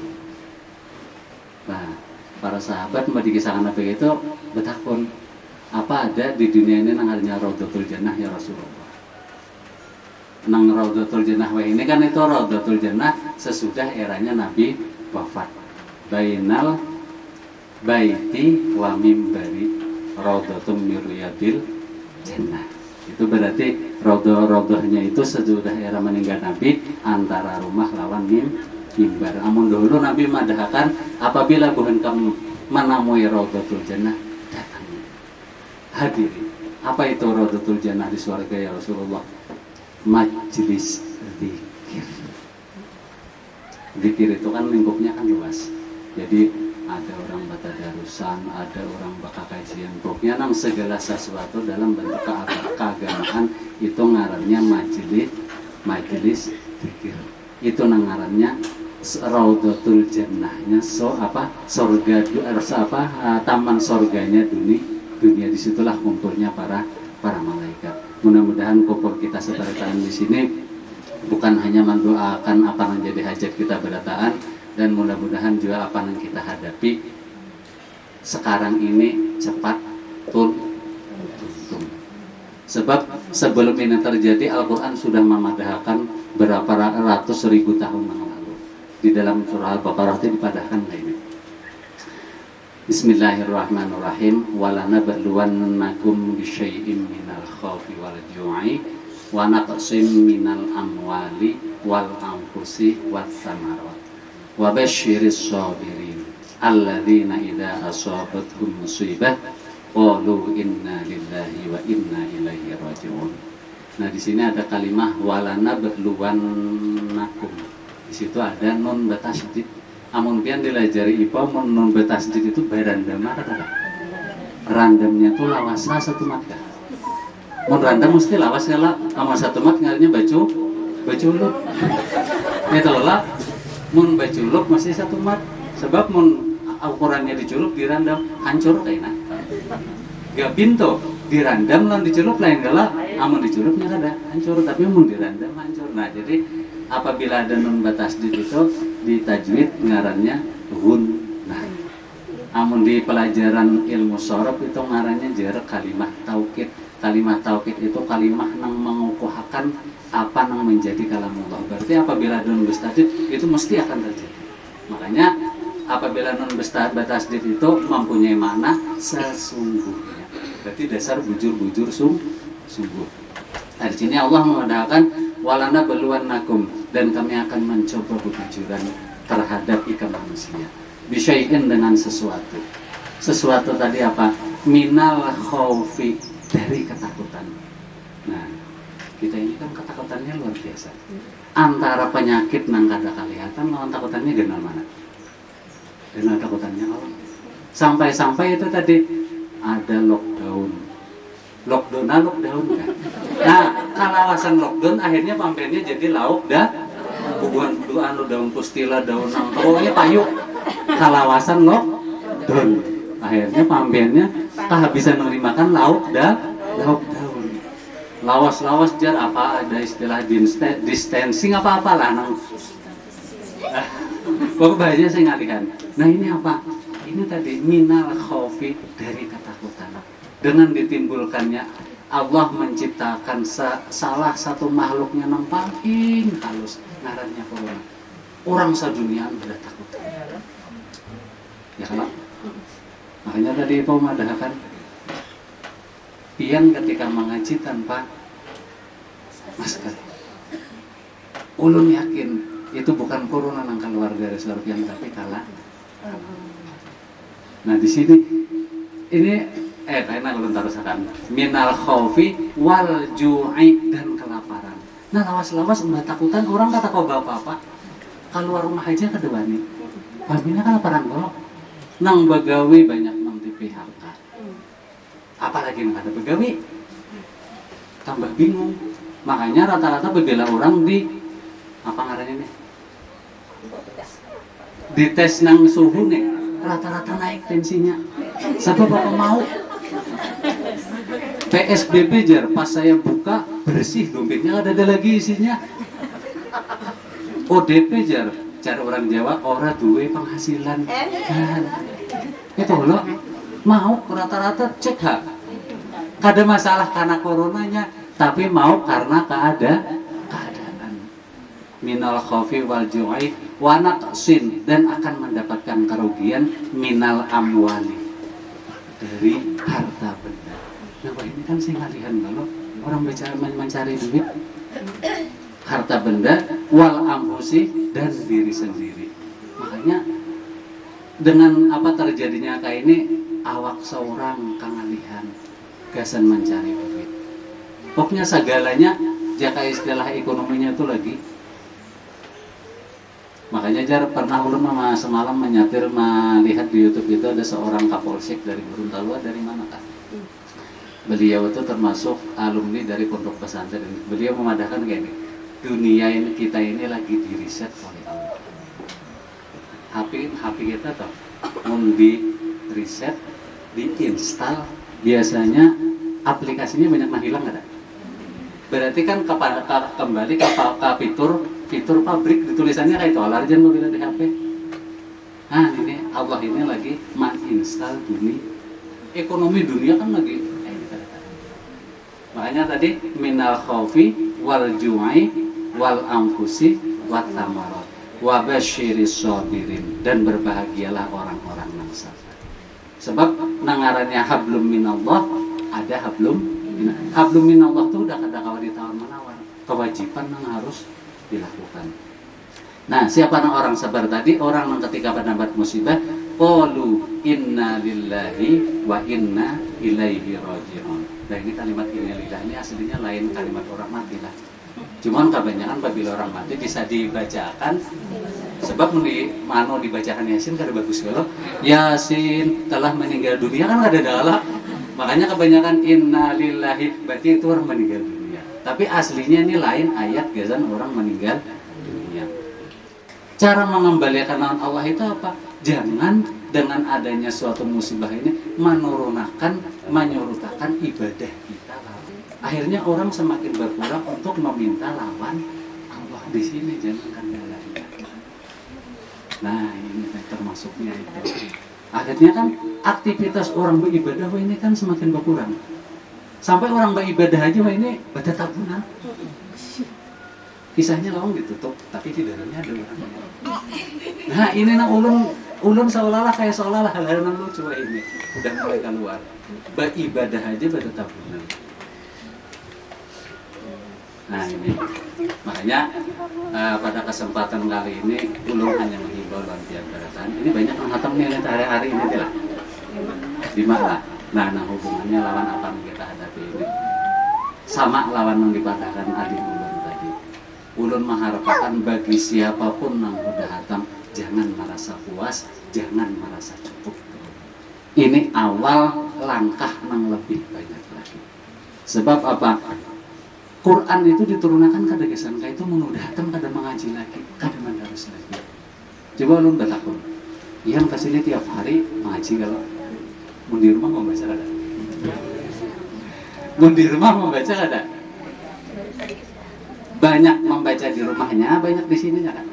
Nah, para sahabat mau dikisahkan Nabi itu betakun, apa ada di dunia ini nang artinya Raudhatul Jannah ya Rasulullah. Nang Raudhatul Jannah ini kan itu Raudhatul Jannah sesudah eranya Nabi wafat. Bainal baiti wa mimbari Raudhatum min riyadil jannah. Itu berarti raudhahnya itu sesudah era meninggal Nabi antara rumah lawan mimbar. Amun dulu Nabi madahkan apabila bukan kamu menemui Raudhatul Jannah datang. Hadiri. Apa itu Raudhatul Jannah di surga ya Rasulullah? Majlis zikir. Zikir itu kan lingkupnya kan luas. Jadi ada orang baca darusan, ada orang baca kajian, pokoknya nang segala sesuatu dalam bentuk keagamaan itu ngarannya majelis zikir. Itu nang ngarannya Raudhatul Jannahnya taman surganya dunia. Disitulah kumpulnya para malaikat. Mudah-mudahan kumpul kita seberataan di sini bukan hanya mendoakan apa yang jadi hajat kita berataan, dan mudah-mudahan juga apa yang kita hadapi sekarang ini cepat tuntung. Sebab sebelum ini terjadi Al-Quran sudah memadahkan berapa ratus ribu tahun yang lalu. Di dalam surah Al-Baqarah itu dipadahkan ini. Bismillahirrahmanirrahim. Walanabluwannakum bisyai'im minal khawfi wal ju'i wa naqsim minal amwali wal anfusi wat thamarat wa basyiris sabirin alladzina idza asabathum musibah qalu inna lillahi wa inna ilaihi raji'un. Nah, di sini ada kalimat walanabluwannakum. Di situ ada nun batasydid. Amun pian dilajari IPA nun batasydid itu berandam apa? Randamnya tuh lawasa satu mat. Mun randam mesti lawas kala sama satu mat ngarannya baculuk. Itu lah mun baculuk masih satu mat. Sebab mun ukurannya diculuk dirandam hancur kayaknya. Gak pintu dirandam lan diculuk lain kala amun diculuknya kada hancur tapi mun dirandam hancur. Nah, jadi apabila ada nun batasydid itu di tajwid ngarannya gunnah. Amun di pelajaran ilmu sorof itu ngarannya jarak kalimah taukid. Kalimah taukid itu kalimah yang mengukuhkan apa yang menjadi kalamullah. Berarti apabila nun batasydid itu mesti akan terjadi. Makanya apabila nun batasydid itu mempunyai makna sesungguhnya. Berarti dasar bujur-bujur sungguh. Nah, di sini Allah mengatakan walanabluwannakum, dan kami akan mencoba kejujuran terhadap ikan manusia bisyai'in dengan sesuatu tadi apa? Minal khaufi, dari ketakutan. Nah, kita ini kan ketakutannya luar biasa. Antara penyakit nang kada kelihatan lawan takutannya genal mana? Genal takutannya Allah. Sampai-sampai itu tadi ada lockdown kan. Nah, kalawasan lockdown akhirnya pampennya jadi lauk dah bubuhan daun pustila, daun pokoknya payung. Kalawasan lockdown akhirnya pampennya kehabisan menerima lauk daun. Lawas jar apa ada istilah distancing apa-apalah nang. Pokoknya saya ngalihkan. Nah, ini apa? Ini tadi minal khaufi, dari ketakutan. Dengan ditimbulkannya Allah menciptakan salah satu makhluknya yang paling halus, ngarannya corona. Orang sedunia udah takut. Ya kan? Makanya tadi itu mengadakan pian ketika mengaji tanpa masker. Ulun yakin itu bukan corona yang keluar dari suara pian, tapi kalah. Nah, di sini ini karena ulun tarusakan minal khaufi wal ju'i, dan kelaparan. Nah, lawas-lawas mbah takutan orang kata kau apa-apa keluar rumah aja kedewani. Pamina kelaparan kok. Nang begawi banyak nang di PHK. Apalagi nang ada begawi tambah bingung. Makanya rata-rata berbela orang di apa ngarannya nih? Di tes nang suhu nih, rata-rata naik tensinya. Sebab apa mau? PSBB jar, pas saya buka bersih dompetnya ada lagi isinya. ODP jar, cara orang Jawa ora duwe penghasilan. Kan. Itu loh, mau rata-rata cek ha. Kada masalah karena coronanya, tapi mau karena keadaan. Minal khaufi wal ju'i wa naqsin, dan akan mendapatkan kerugian minal amwali, dari harta benda. Nah, ini kan saya ngalihan kalau orang bicara mencari duit, harta benda, wal amhusi, dan diri sendiri. Makanya dengan apa terjadinya kayak ini, awak seorang kangalihan gasan mencari duit. Pokoknya segalanya jaka istilah ekonominya itu lagi. Makanya jar pernah ulun semalam menyatir melihat di YouTube itu ada seorang kapolsek dari Gorontalo, dari mana kak? Beliau itu termasuk alumni dari pondok pesantren. Beliau memadahkan kayak ini, dunia ini kita ini lagi diriset oleh Allah. HP kita tuh mau di riset, diinstal, biasanya aplikasinya banyak menghilang ada. Berarti kan kembali ke fitur pabrik, ditulisannya kayak itu alarjan mobil di HP. Nah, ini Allah ini lagi menginstal dunia, ekonomi dunia kan lagi. Makanya tadi minal khaufi wal ju'i wal anfusi wat tamarat wa basyiris sabirin, dan berbahagialah orang-orang yang sabar. Sebab nangarannya hablum minallah, ada hablum minallah tuh udah kada kawa ditawar menawar, kewajiban yang harus dilakukan. Nah, siapa yang orang sabar tadi? Orang yang ketika mendapat musibah, qalu inna lillahi wa inna ilaihi raji'un. Nah, ini kalimat inna lillahi ini aslinya lain kalimat orang mati lah. Cuman kebanyakan apabila orang mati bisa dibacakan, sebab mano dibacakan Yasin kada bagus kalau Yasin telah meninggal dunia kan kada dalam. Makanya kebanyakan inna lillahi berarti itu orang meninggal dunia. Tapi aslinya ini lain ayat gazan orang meninggal dunia. Cara mengembalikan nama Allah itu apa? Jangan dengan adanya suatu musibah ini menyurutakan ibadah kita. Akhirnya orang semakin berkurang untuk meminta lawan Allah di sini, jangan kendalanya. Nah, ini termasuknya itu. Akhirnya kan aktivitas orang beribadah ini kan semakin berkurang. Sampai orang beribadah aja ini pada tabunan. Kisahnya langsung ditutup, tapi di dalamnya ada orang. Nah, ini nang ulun seolah-olah hal-hal yang lucu ini udah mulai keluar. Beribadah aja pada tabunan. Nah, ini makanya pada kesempatan kali ini ulun hanya menghimbau lawan pihak beratan. Ini banyak yang hatam nih hari-hari ini lah. Di mana? Nah, hubungannya lawan apa yang kita hadapi ini sama lawan yang dipatahkan adik ulun tadi. Ulun mengharapkan bagi siapapun yang udah hatam, jangan merasa puas, jangan merasa cukup. Ini awal langkah yang lebih banyak lagi. Sebab apa? Quran itu diturunkan kada kesan itu menudah hatam kada mengaji lagi, kada mendarus lagi. Coba ulun bertakun. Yang kesini tiap hari mengaji kalau mun di rumah membaca kada? Mun di rumah membaca kada? Banyak membaca di rumahnya, banyak di sini kan?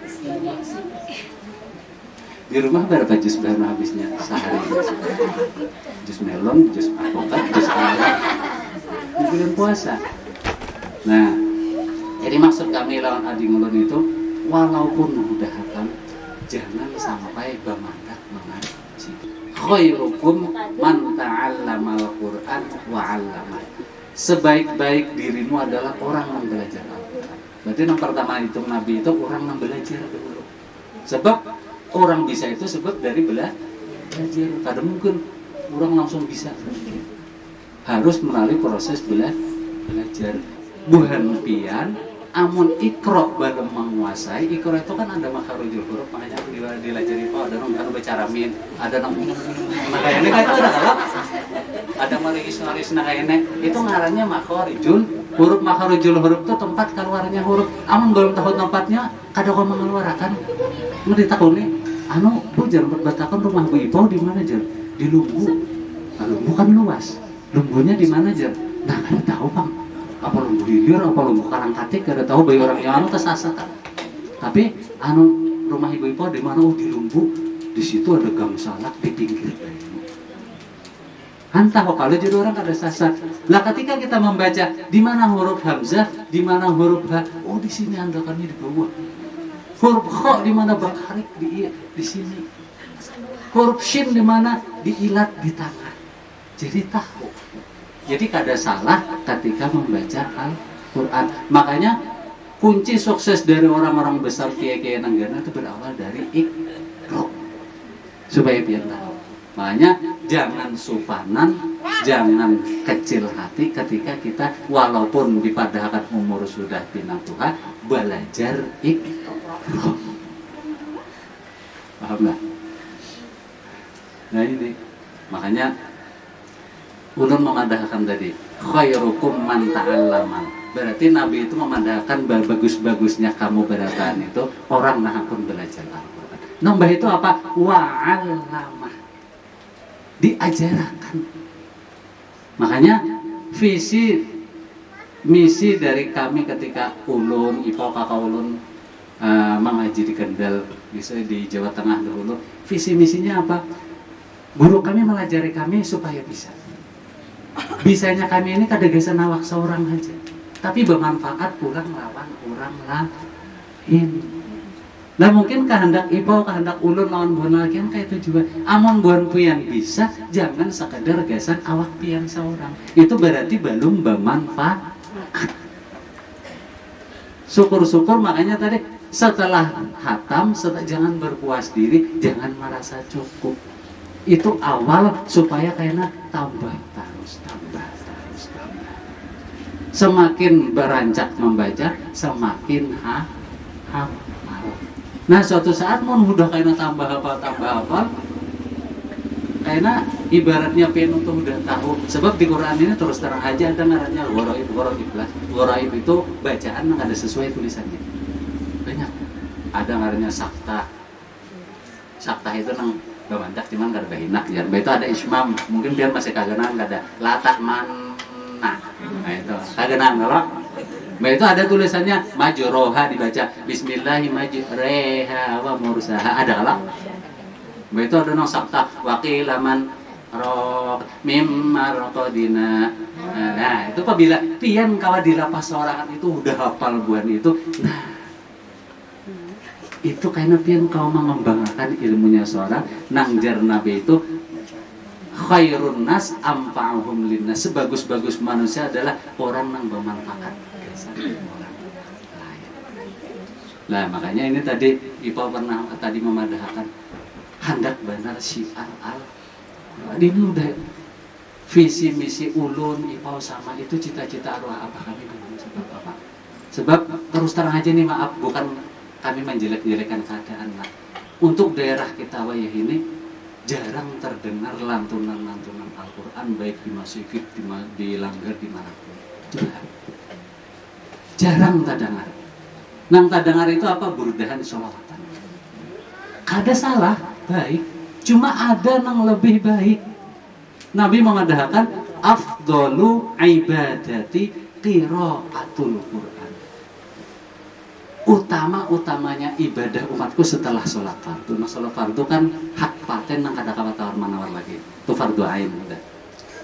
Di rumah berapa jus baru habisnya sehari? Jus melon, jus alpukat, jus apa? Di bulan puasa. Nah, jadi maksud kami lawan adi ngulun itu, walaupun udah hatam, jangan sampai bermandak mengaji. Khairukum man ta'allamal Qur'an wa 'allamah. Sebaik-baik dirimu adalah orang yang belajar Al-Quran. Berarti yang pertama itu Nabi itu orang yang belajar dulu. Sebab orang bisa itu sebab dari belajar. Kadang mungkin orang langsung bisa. Harus melalui proses belajar. Buhan pian, amun ikro belum menguasai. Ikro itu kan ada makharujul huruf, makanya dilajari itu ada nang baca ramin, ada nang makanya kan itu ada kalau ada malis nakayane itu ngarannya makharujul huruf. Makharujul huruf itu tempat keluarnya huruf. Amun belum tahu tempatnya, kada kau mengeluarkan. Mau ditakuni, bu jangan berbatakan rumah Bu Ipo di mana jar? Di Lumbu. Lumbu kan luas. Lumbunya di mana jar? Nah, kada tahu bang. Apa Lumbu Hilir, apa Lumbu Karangkatik, kada tahu bayi orang yang tersasar kan. Tapi rumah Ibu Ipo di mana? Oh, di Lumbu. Di situ ada gang salak di pinggir bayi. Entah kalau jadi orang kada sasar. Lah ketika kita membaca di mana huruf hamzah, di mana huruf ha, oh di sini andakannya di bawah. Huruf kha di mana bakarik di sini. Huruf shin di mana diilat di tangan. Jadi tahu. Jadi kada salah ketika membaca Al-Quran. Makanya kunci sukses dari orang-orang besar kiai-kiai nanggana itu berawal dari ikro. Supaya biar tahu. Makanya jangan supanan, jangan kecil hati ketika kita walaupun dipadahkan umur sudah pinang Tuhan, belajar ikro. Paham nggak? Nah ini makanya ulun memadahkan tadi khairukum man ta'allaman. Berarti Nabi itu memadahkan bagus-bagusnya kamu berataan itu orang nah pun belajar Al-Quran. Nambah itu apa? Wa'allamah. Diajarkan. Makanya misi dari kami ketika ulun, Ipo kakak ulun mengaji di Kendal, misalnya di Jawa Tengah dulu, visi misinya apa? Guru kami mengajari kami supaya bisa. Bisanya kami ini kadagasan awak seorang aja, tapi bermanfaat pulang lawan orang lain. Nah mungkin kehendak ipo, kehendak ulun lawan buan lakian kayak itu juga. Amon buan pian bisa, jangan sekedar gasan awak pian seorang. Itu berarti belum bermanfaat. Syukur-syukur makanya tadi setelah hatam, jangan berpuas diri, jangan merasa cukup. Itu awal supaya kayaknya tambah terus. Semakin beranjak membaca, semakin hafal. Nah suatu saat mau udah kayaknya tambah apa, kayaknya ibaratnya penuh tuh udah tahu. Sebab di Quran ini terus terang aja ada ngarannya Gharaib itu bacaan yang ada sesuai tulisannya. Banyak. Ada ngarannya sakta itu nang bamandak cuman gak ada hinak ya. Itu ada ismam, mungkin biar masih kagenan gak ada latak mana. Nah itu kagenan kalau itu ada tulisannya majroha dibaca bismillahirrahmanirrahim wa mursaha ada kalau itu ada nang sakta waqilaman rok mimma raqadina. Nah itu apabila pian kawa di lapas sorangan itu udah hafal buan itu, nah itu kayaknya pian kau mengembangkan ilmunya seorang nang jar nabi itu khairun nas amfa'uhum linnas, sebagus-bagus manusia adalah orang yang bermanfaat orang lain. Nah makanya ini tadi Ipa pernah tadi memadahkan hendak benar syiar ini udah visi misi ulun Ipa sama itu cita-cita arwah apa kami sebab apa? Sebab terus terang aja nih maaf, bukan kami menjelek-jelekan keadaan lah. Untuk daerah kita wayah ini jarang terdengar lantunan-lantunan Al-Quran baik di masjid, di langgar, dimanapun. Jarang tadangar. Nang tadangar itu apa? Burdahan sholawatan. Kada salah, baik. Cuma ada nang lebih baik. Nabi mengadakan afdhalu ibadati qiraatul Quran. Utama-utamanya ibadah umatku setelah sholat fardu. Nah sholat fardu kan hak paten nang kada kawa tawar manawar lagi. Itu fardu ain udah.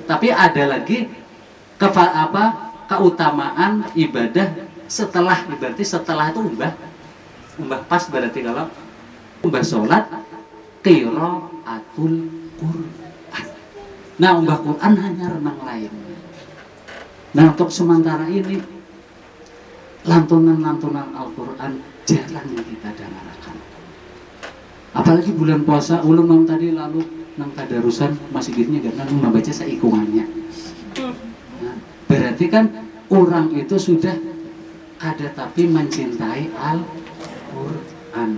Tapi ada lagi keutamaan ibadah setelah, berarti setelah itu umbah pas berarti kalau umbah sholat qiraatul Quran. Nah umbah Quran hanya renang lain. Nah untuk sementara ini lantunan-lantunan Al-Quran jarang yang kita dengarkan. Apalagi bulan puasa, ulun nang tadi lalu nang tadarusan masjidnya karena membaca seikungannya. Nah, berarti kan orang itu sudah ada tapi mencintai Al-Quran.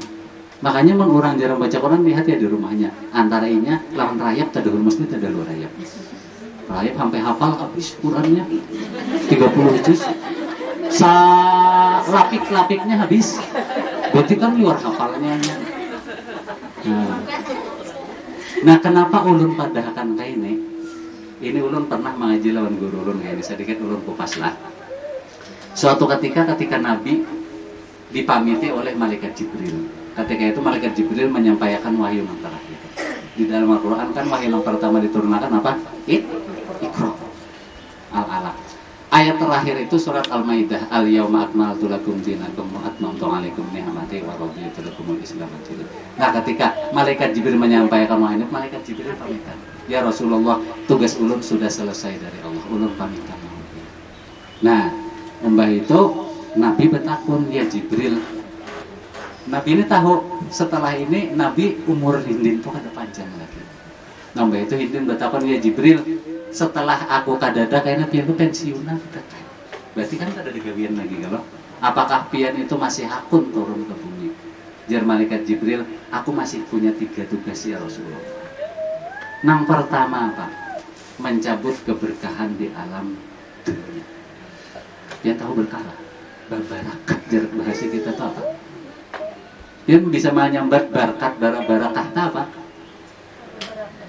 Makanya orang jarang baca Quran, lihat ya di rumahnya. Antara inya lawan rayap tadahul mesti tadahul rayap. Rayap sampai hafal habis Qurannya 30 juz. Lapik-lapiknya habis. Berarti kan luar hafalnya. Nah kenapa ulun padahkan kayak ini? Ini ulun pernah mengaji lawan guru ulun kayak ini, sedikit ulun kupas lah. Suatu ketika Nabi dipamiti oleh malaikat Jibril. Ketika itu malaikat Jibril menyampaikan wahyu yang terakhir. Di dalam Al-Quran kan wahyu yang pertama diturunkan apa? Iqra. Al-Alaq. Ayat terakhir itu surat Al-Maidah, Al-Yawma akmaltu lakum dinakum wa atmamtu alaikum ni'mati wa raditu lakumul Islam dinan. Nah, ketika malaikat Jibril menyampaikan wahyu, malaikat Jibril pamitan. Ya Rasulullah, tugas ulun sudah selesai dari Allah. Ulun pamitan. Nah, mbah itu Nabi bertakun, ya Jibril. Nabi ini tahu setelah ini Nabi umur Hindin itu kada panjang lagi. Nah, mbah itu Hindin bertakun, ya Jibril. Setelah aku kadada kayaknya pian itu pensiunan, berarti kan kada digawian lagi kalau apakah pian itu masih hakun turun ke bumi? Jar malaikat Jibril, aku masih punya 3 tugas ya Rasulullah. Nang pertama apa? Mencabut keberkahan di alam dunia. Dia tahu berkah lah, barakat jar bahasa kita itu apa? Dia bisa menyambat barakat, barakah apa?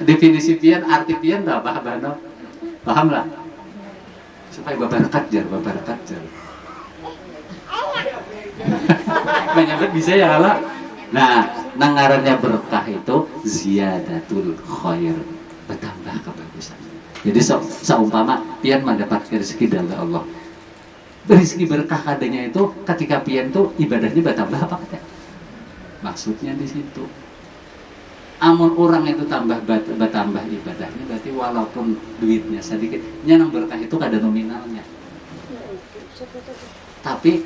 Definisi pian, arti pian tak apa bano? Paham lah? Supaya babarakat jar. Menyambut bisa ya lah. Nah, nangarannya berkah itu ziyadatul khair, bertambah kebagusan. Jadi seumpama pian mendapat rezeki dari Allah. Rezeki berkah adanya itu ketika pian tuh ibadahnya bertambah apa kata? Maksudnya di situ. Amun orang itu tambah ibadahnya, berarti walaupun duitnya sedikit, nang berkah itu kada nominalnya, tapi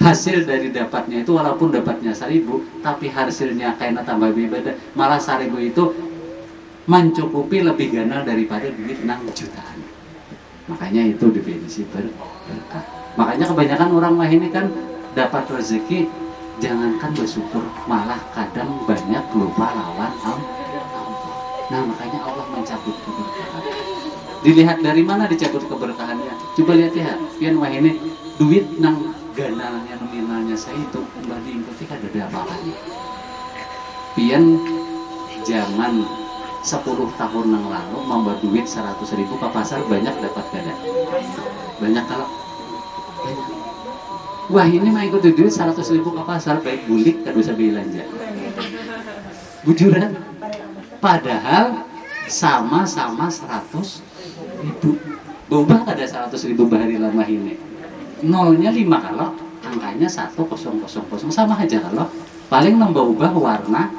hasil dari dapatnya itu walaupun dapatnya 1.000, tapi hasilnya kayaknya tambah ibadah, malah 1.000 itu mencukupi lebih ganal daripada duit nang jutaan. Makanya itu definisi berkah. Makanya kebanyakan orang mah ini kan dapat rezeki, jangankan bersyukur, malah kadang banyak lupa lawan Allah. Nah makanya Allah mencabut keberkahan. Dilihat dari mana dicabut keberkahannya? Coba lihat ya, pian wah ini duit nang ganalnya nominalnya saya itu mbak diikuti kada ada apa-apanya. Pian zaman 10 tahun yang lalu membuat duit 100.000 ke pasar banyak dapat kada? Banyak kalau banyak. Wah ini mah ikut duit 100.000 ke pasar baik bulik kada usah belanja. Bujuran. Padahal sama-sama 100.000. Berubah kada 100.000 bahari lama ini. Nolnya 5 kalau angkanya 1000 sama aja kalau paling nambah ubah warna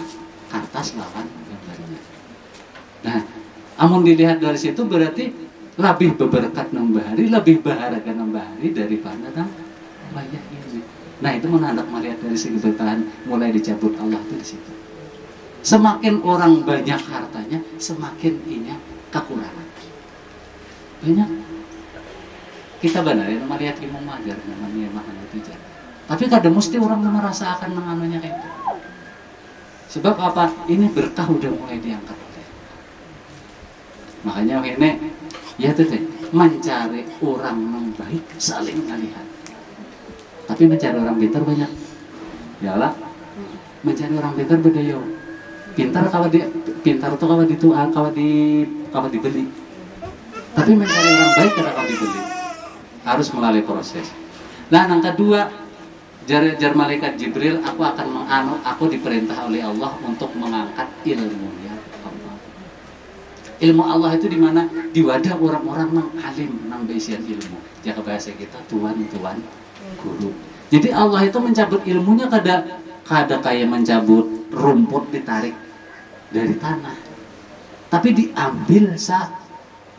kertas lawan gambarnya. Nah, amun dilihat dari situ berarti lebih berberkat nambah hari, lebih berharga nambah hari daripada nang banyak ini. Nah itu menandak melihat dari segi bertahan mulai dicabut Allah itu di situ. Semakin orang banyak hartanya, semakin inya kekurangan. Banyak. Kita benar ya melihat imam majar namanya makan itu jar. Tapi kadang mesti orang merasakan menganunya kayak itu. Sebab apa? Ini berkah udah mulai diangkat. Makanya ini ya tuh mencari orang yang baik saling melihat. Tapi mencari orang pintar banyak. Yalah. Mencari orang pintar beda yo. Pintar kalau dibeli. Tapi mencari orang baik kalau dibeli. Harus melalui proses. Nah, yang kedua, jar malaikat Jibril, aku diperintah oleh Allah untuk mengangkat ilmunya Allah. Ilmu Allah itu di mana? Di wadah orang-orang yang alim, yang berisian ilmu. Jaga bahasa kita tuan guru. Jadi Allah itu mencabut ilmunya kada kayak mencabut rumput ditarik dari tanah. Tapi diambil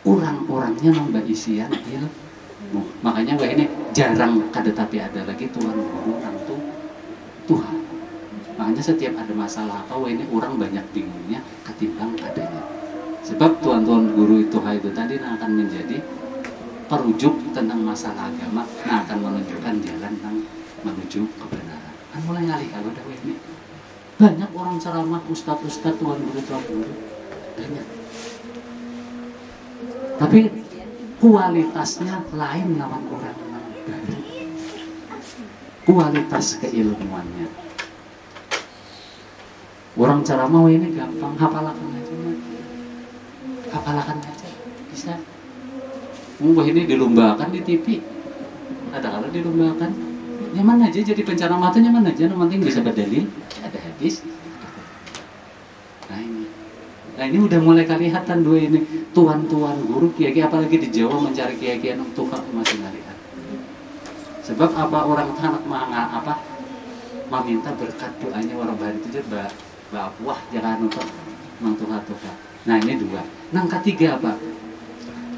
orang-orangnya yang berisian ilmu. Makanya ini jarang kada tapi ada lagi tuan guru tentu Tuhan. Makanya setiap ada masalah apa ini orang banyak bingungnya ketimbang adanya. Sebab tuan-tuan guru itu tadi akan menjadi perujuk tentang masalah agama, akan menunjukkan jalan yang menuju kebenaran. Kan mulai ngalih kalau dah ini banyak orang ceramah ustadz tuan guru banyak. Tapi kualitasnya lain lawan orang baru. Kualitas keilmuannya. Orang ceramah ini gampang, hafalakan aja, bisa. Ini dilombakan di TV. Ada kalau dilombakan, nyaman aja jadi penceramah itu nyaman aja, yang penting bisa berdalil, ada hadis. Nah ini udah mulai kelihatan dua ini tuan-tuan guru kiai apalagi di Jawa mencari kiai-kiai yang tukang masih ngelihat. Sebab apa orang anak meminta berkat doanya orang baru itu jadi wah jangan untuk mengtukar-tukar. Nah ini dua. Nang ketiga apa?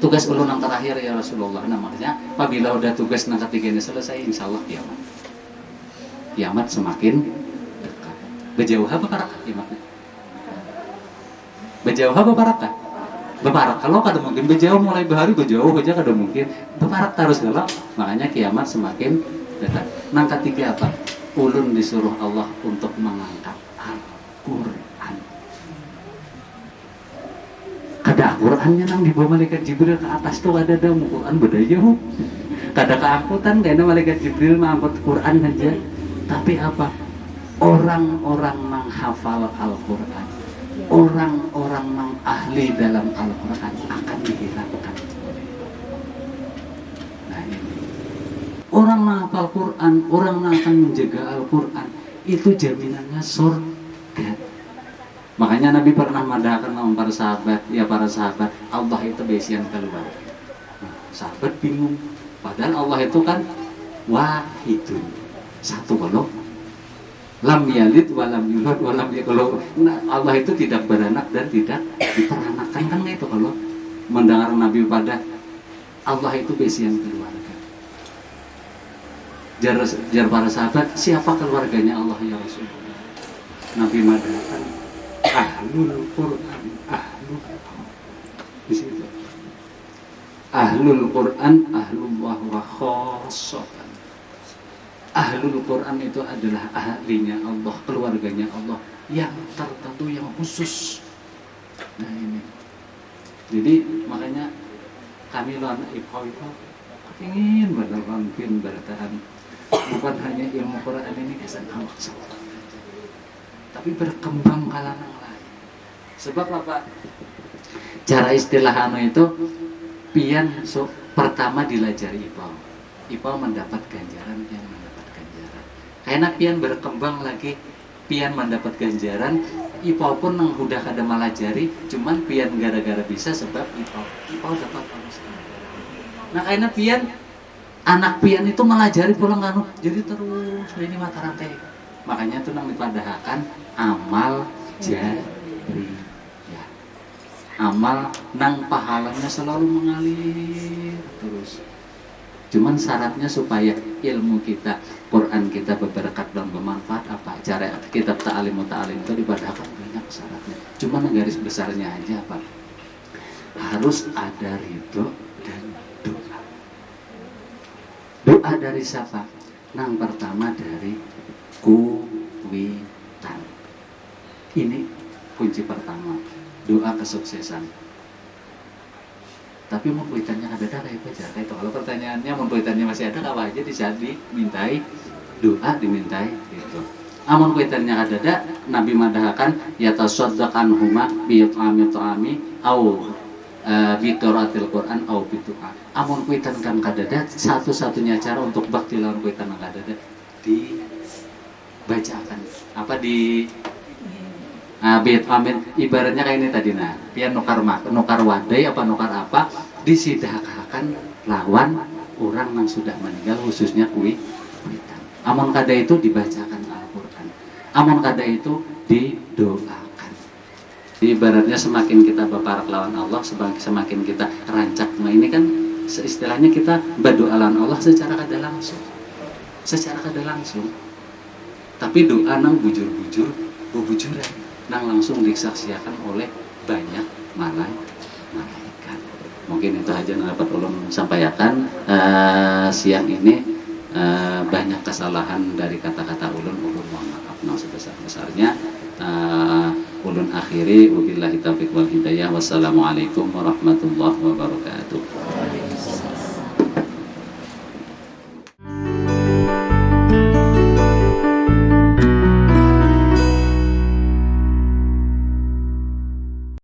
Tugas ulun yang terakhir ya Rasulullah. Nah makanya apabila udah tugas nang ketiga ini selesai, insya Allah kiamat. Kiamat semakin dekat. Berjauh apa karakat kiamatnya? Berjauh apa barakah? Beparak kalau kada mungkin berjauh mulai bahari berjauh aja kada mungkin. Beparak terus kalau makanya kiamat semakin dekat. Nang ketiga apa? Ulun disuruh Allah untuk mengangkat Al-Quran. Kada Al-Qurannya nang dibawa malaikat Jibril ke atas tuh ada Quran berjauh. Kada keangkutan karena malaikat Jibril mengangkut Quran aja. Tapi apa? Orang-orang menghafal Al-Quran, orang-orang yang ahli dalam Al-Quran akan dihilangkan. Nah ini orang menghafal Quran, orang yang akan menjaga Al-Quran itu jaminannya surga. Makanya Nabi pernah madahkan sama para sahabat, ya para sahabat, Allah itu besian keluar. Nah, sahabat bingung, padahal Allah itu kan wahidun, satu kalau lam yalid walam yulad walam yakul. Nah, Allah itu tidak beranak dan tidak diperanakan, kan itu kalau mendengar Nabi pada Allah itu besian keluarga. Jar para sahabat, siapa keluarganya Allah ya Rasulullah? Nabi mengatakan ahlul Quran, di situ. Ahlul Quran, ahlullah wa khassatan. Ahlul Quran itu adalah ahlinya Allah, keluarganya Allah yang tertentu, yang khusus. Nah ini. Jadi makanya kami lo anak ibu ingin benar-benar bertahan. Bukan hanya ilmu Quran ini kesan awak sahabat, tapi berkembang kalangan lain. Sebab apa? Cara istilah itu pian pertama dilajari ipau mendapat ganjaran yang mendapat ganjaran. Karena pian berkembang lagi, pian mendapat ganjaran, ipau pun nang udah kada malajari, cuman pian gara-gara bisa sebab ipau dapat ganjaran. Nah karena pian anak pian itu melajari pulang kanu, jadi terus ini mata rantai. Makanya itu nang dipadahakan amal jari. Ya. Amal nang pahalanya selalu mengalir terus. Cuman syaratnya supaya ilmu kita, Quran kita berberkat dan bermanfaat apa? Cara kitab ta'alim itu dipadahakan banyak syaratnya. Cuman garis besarnya aja apa? Harus ada ridho dan doa. Doa dari siapa? Nang pertama dari kuwitan. Ini kunci pertama, doa kesuksesan. Tapi mau kuitannya ada kayak apa aja? Itu kalau pertanyaannya mau kuitannya masih ada, apa aja bisa dimintai doa, dimintai itu. Amun kuitannya ada, Nabi madahakan ya tasaddaqan huma bi ta'ami au bi qiraatil Quran au bi du'a. Amun kuitan kan kadada, satu-satunya cara untuk bakti lawan kuitan kan kadada dibacakan. Apa di bait amin ibaratnya kayak ini tadi nah, pian nukar wadai apa nukar apa disidakakan lawan orang yang sudah meninggal khususnya kuitan. Amun kada itu dibacakan Al-Qur'an. Amun kada itu didoakan. Ibaratnya semakin kita berparak lawan Allah, semakin kita rancak. Nah ini kan istilahnya kita berdoa lawan Allah secara kada langsung. Tapi doa nang bubujuran nang langsung disaksikan oleh banyak malaikat. Mungkin itu aja yang dapat ulun sampaikan siang ini. Banyak kesalahan dari kata-kata ulun mohon maaf nang sebesar-besarnya. Ulun akhiri wabillahi taufiq wal hidayah. Wassalamualaikum warahmatullahi wabarakatuh.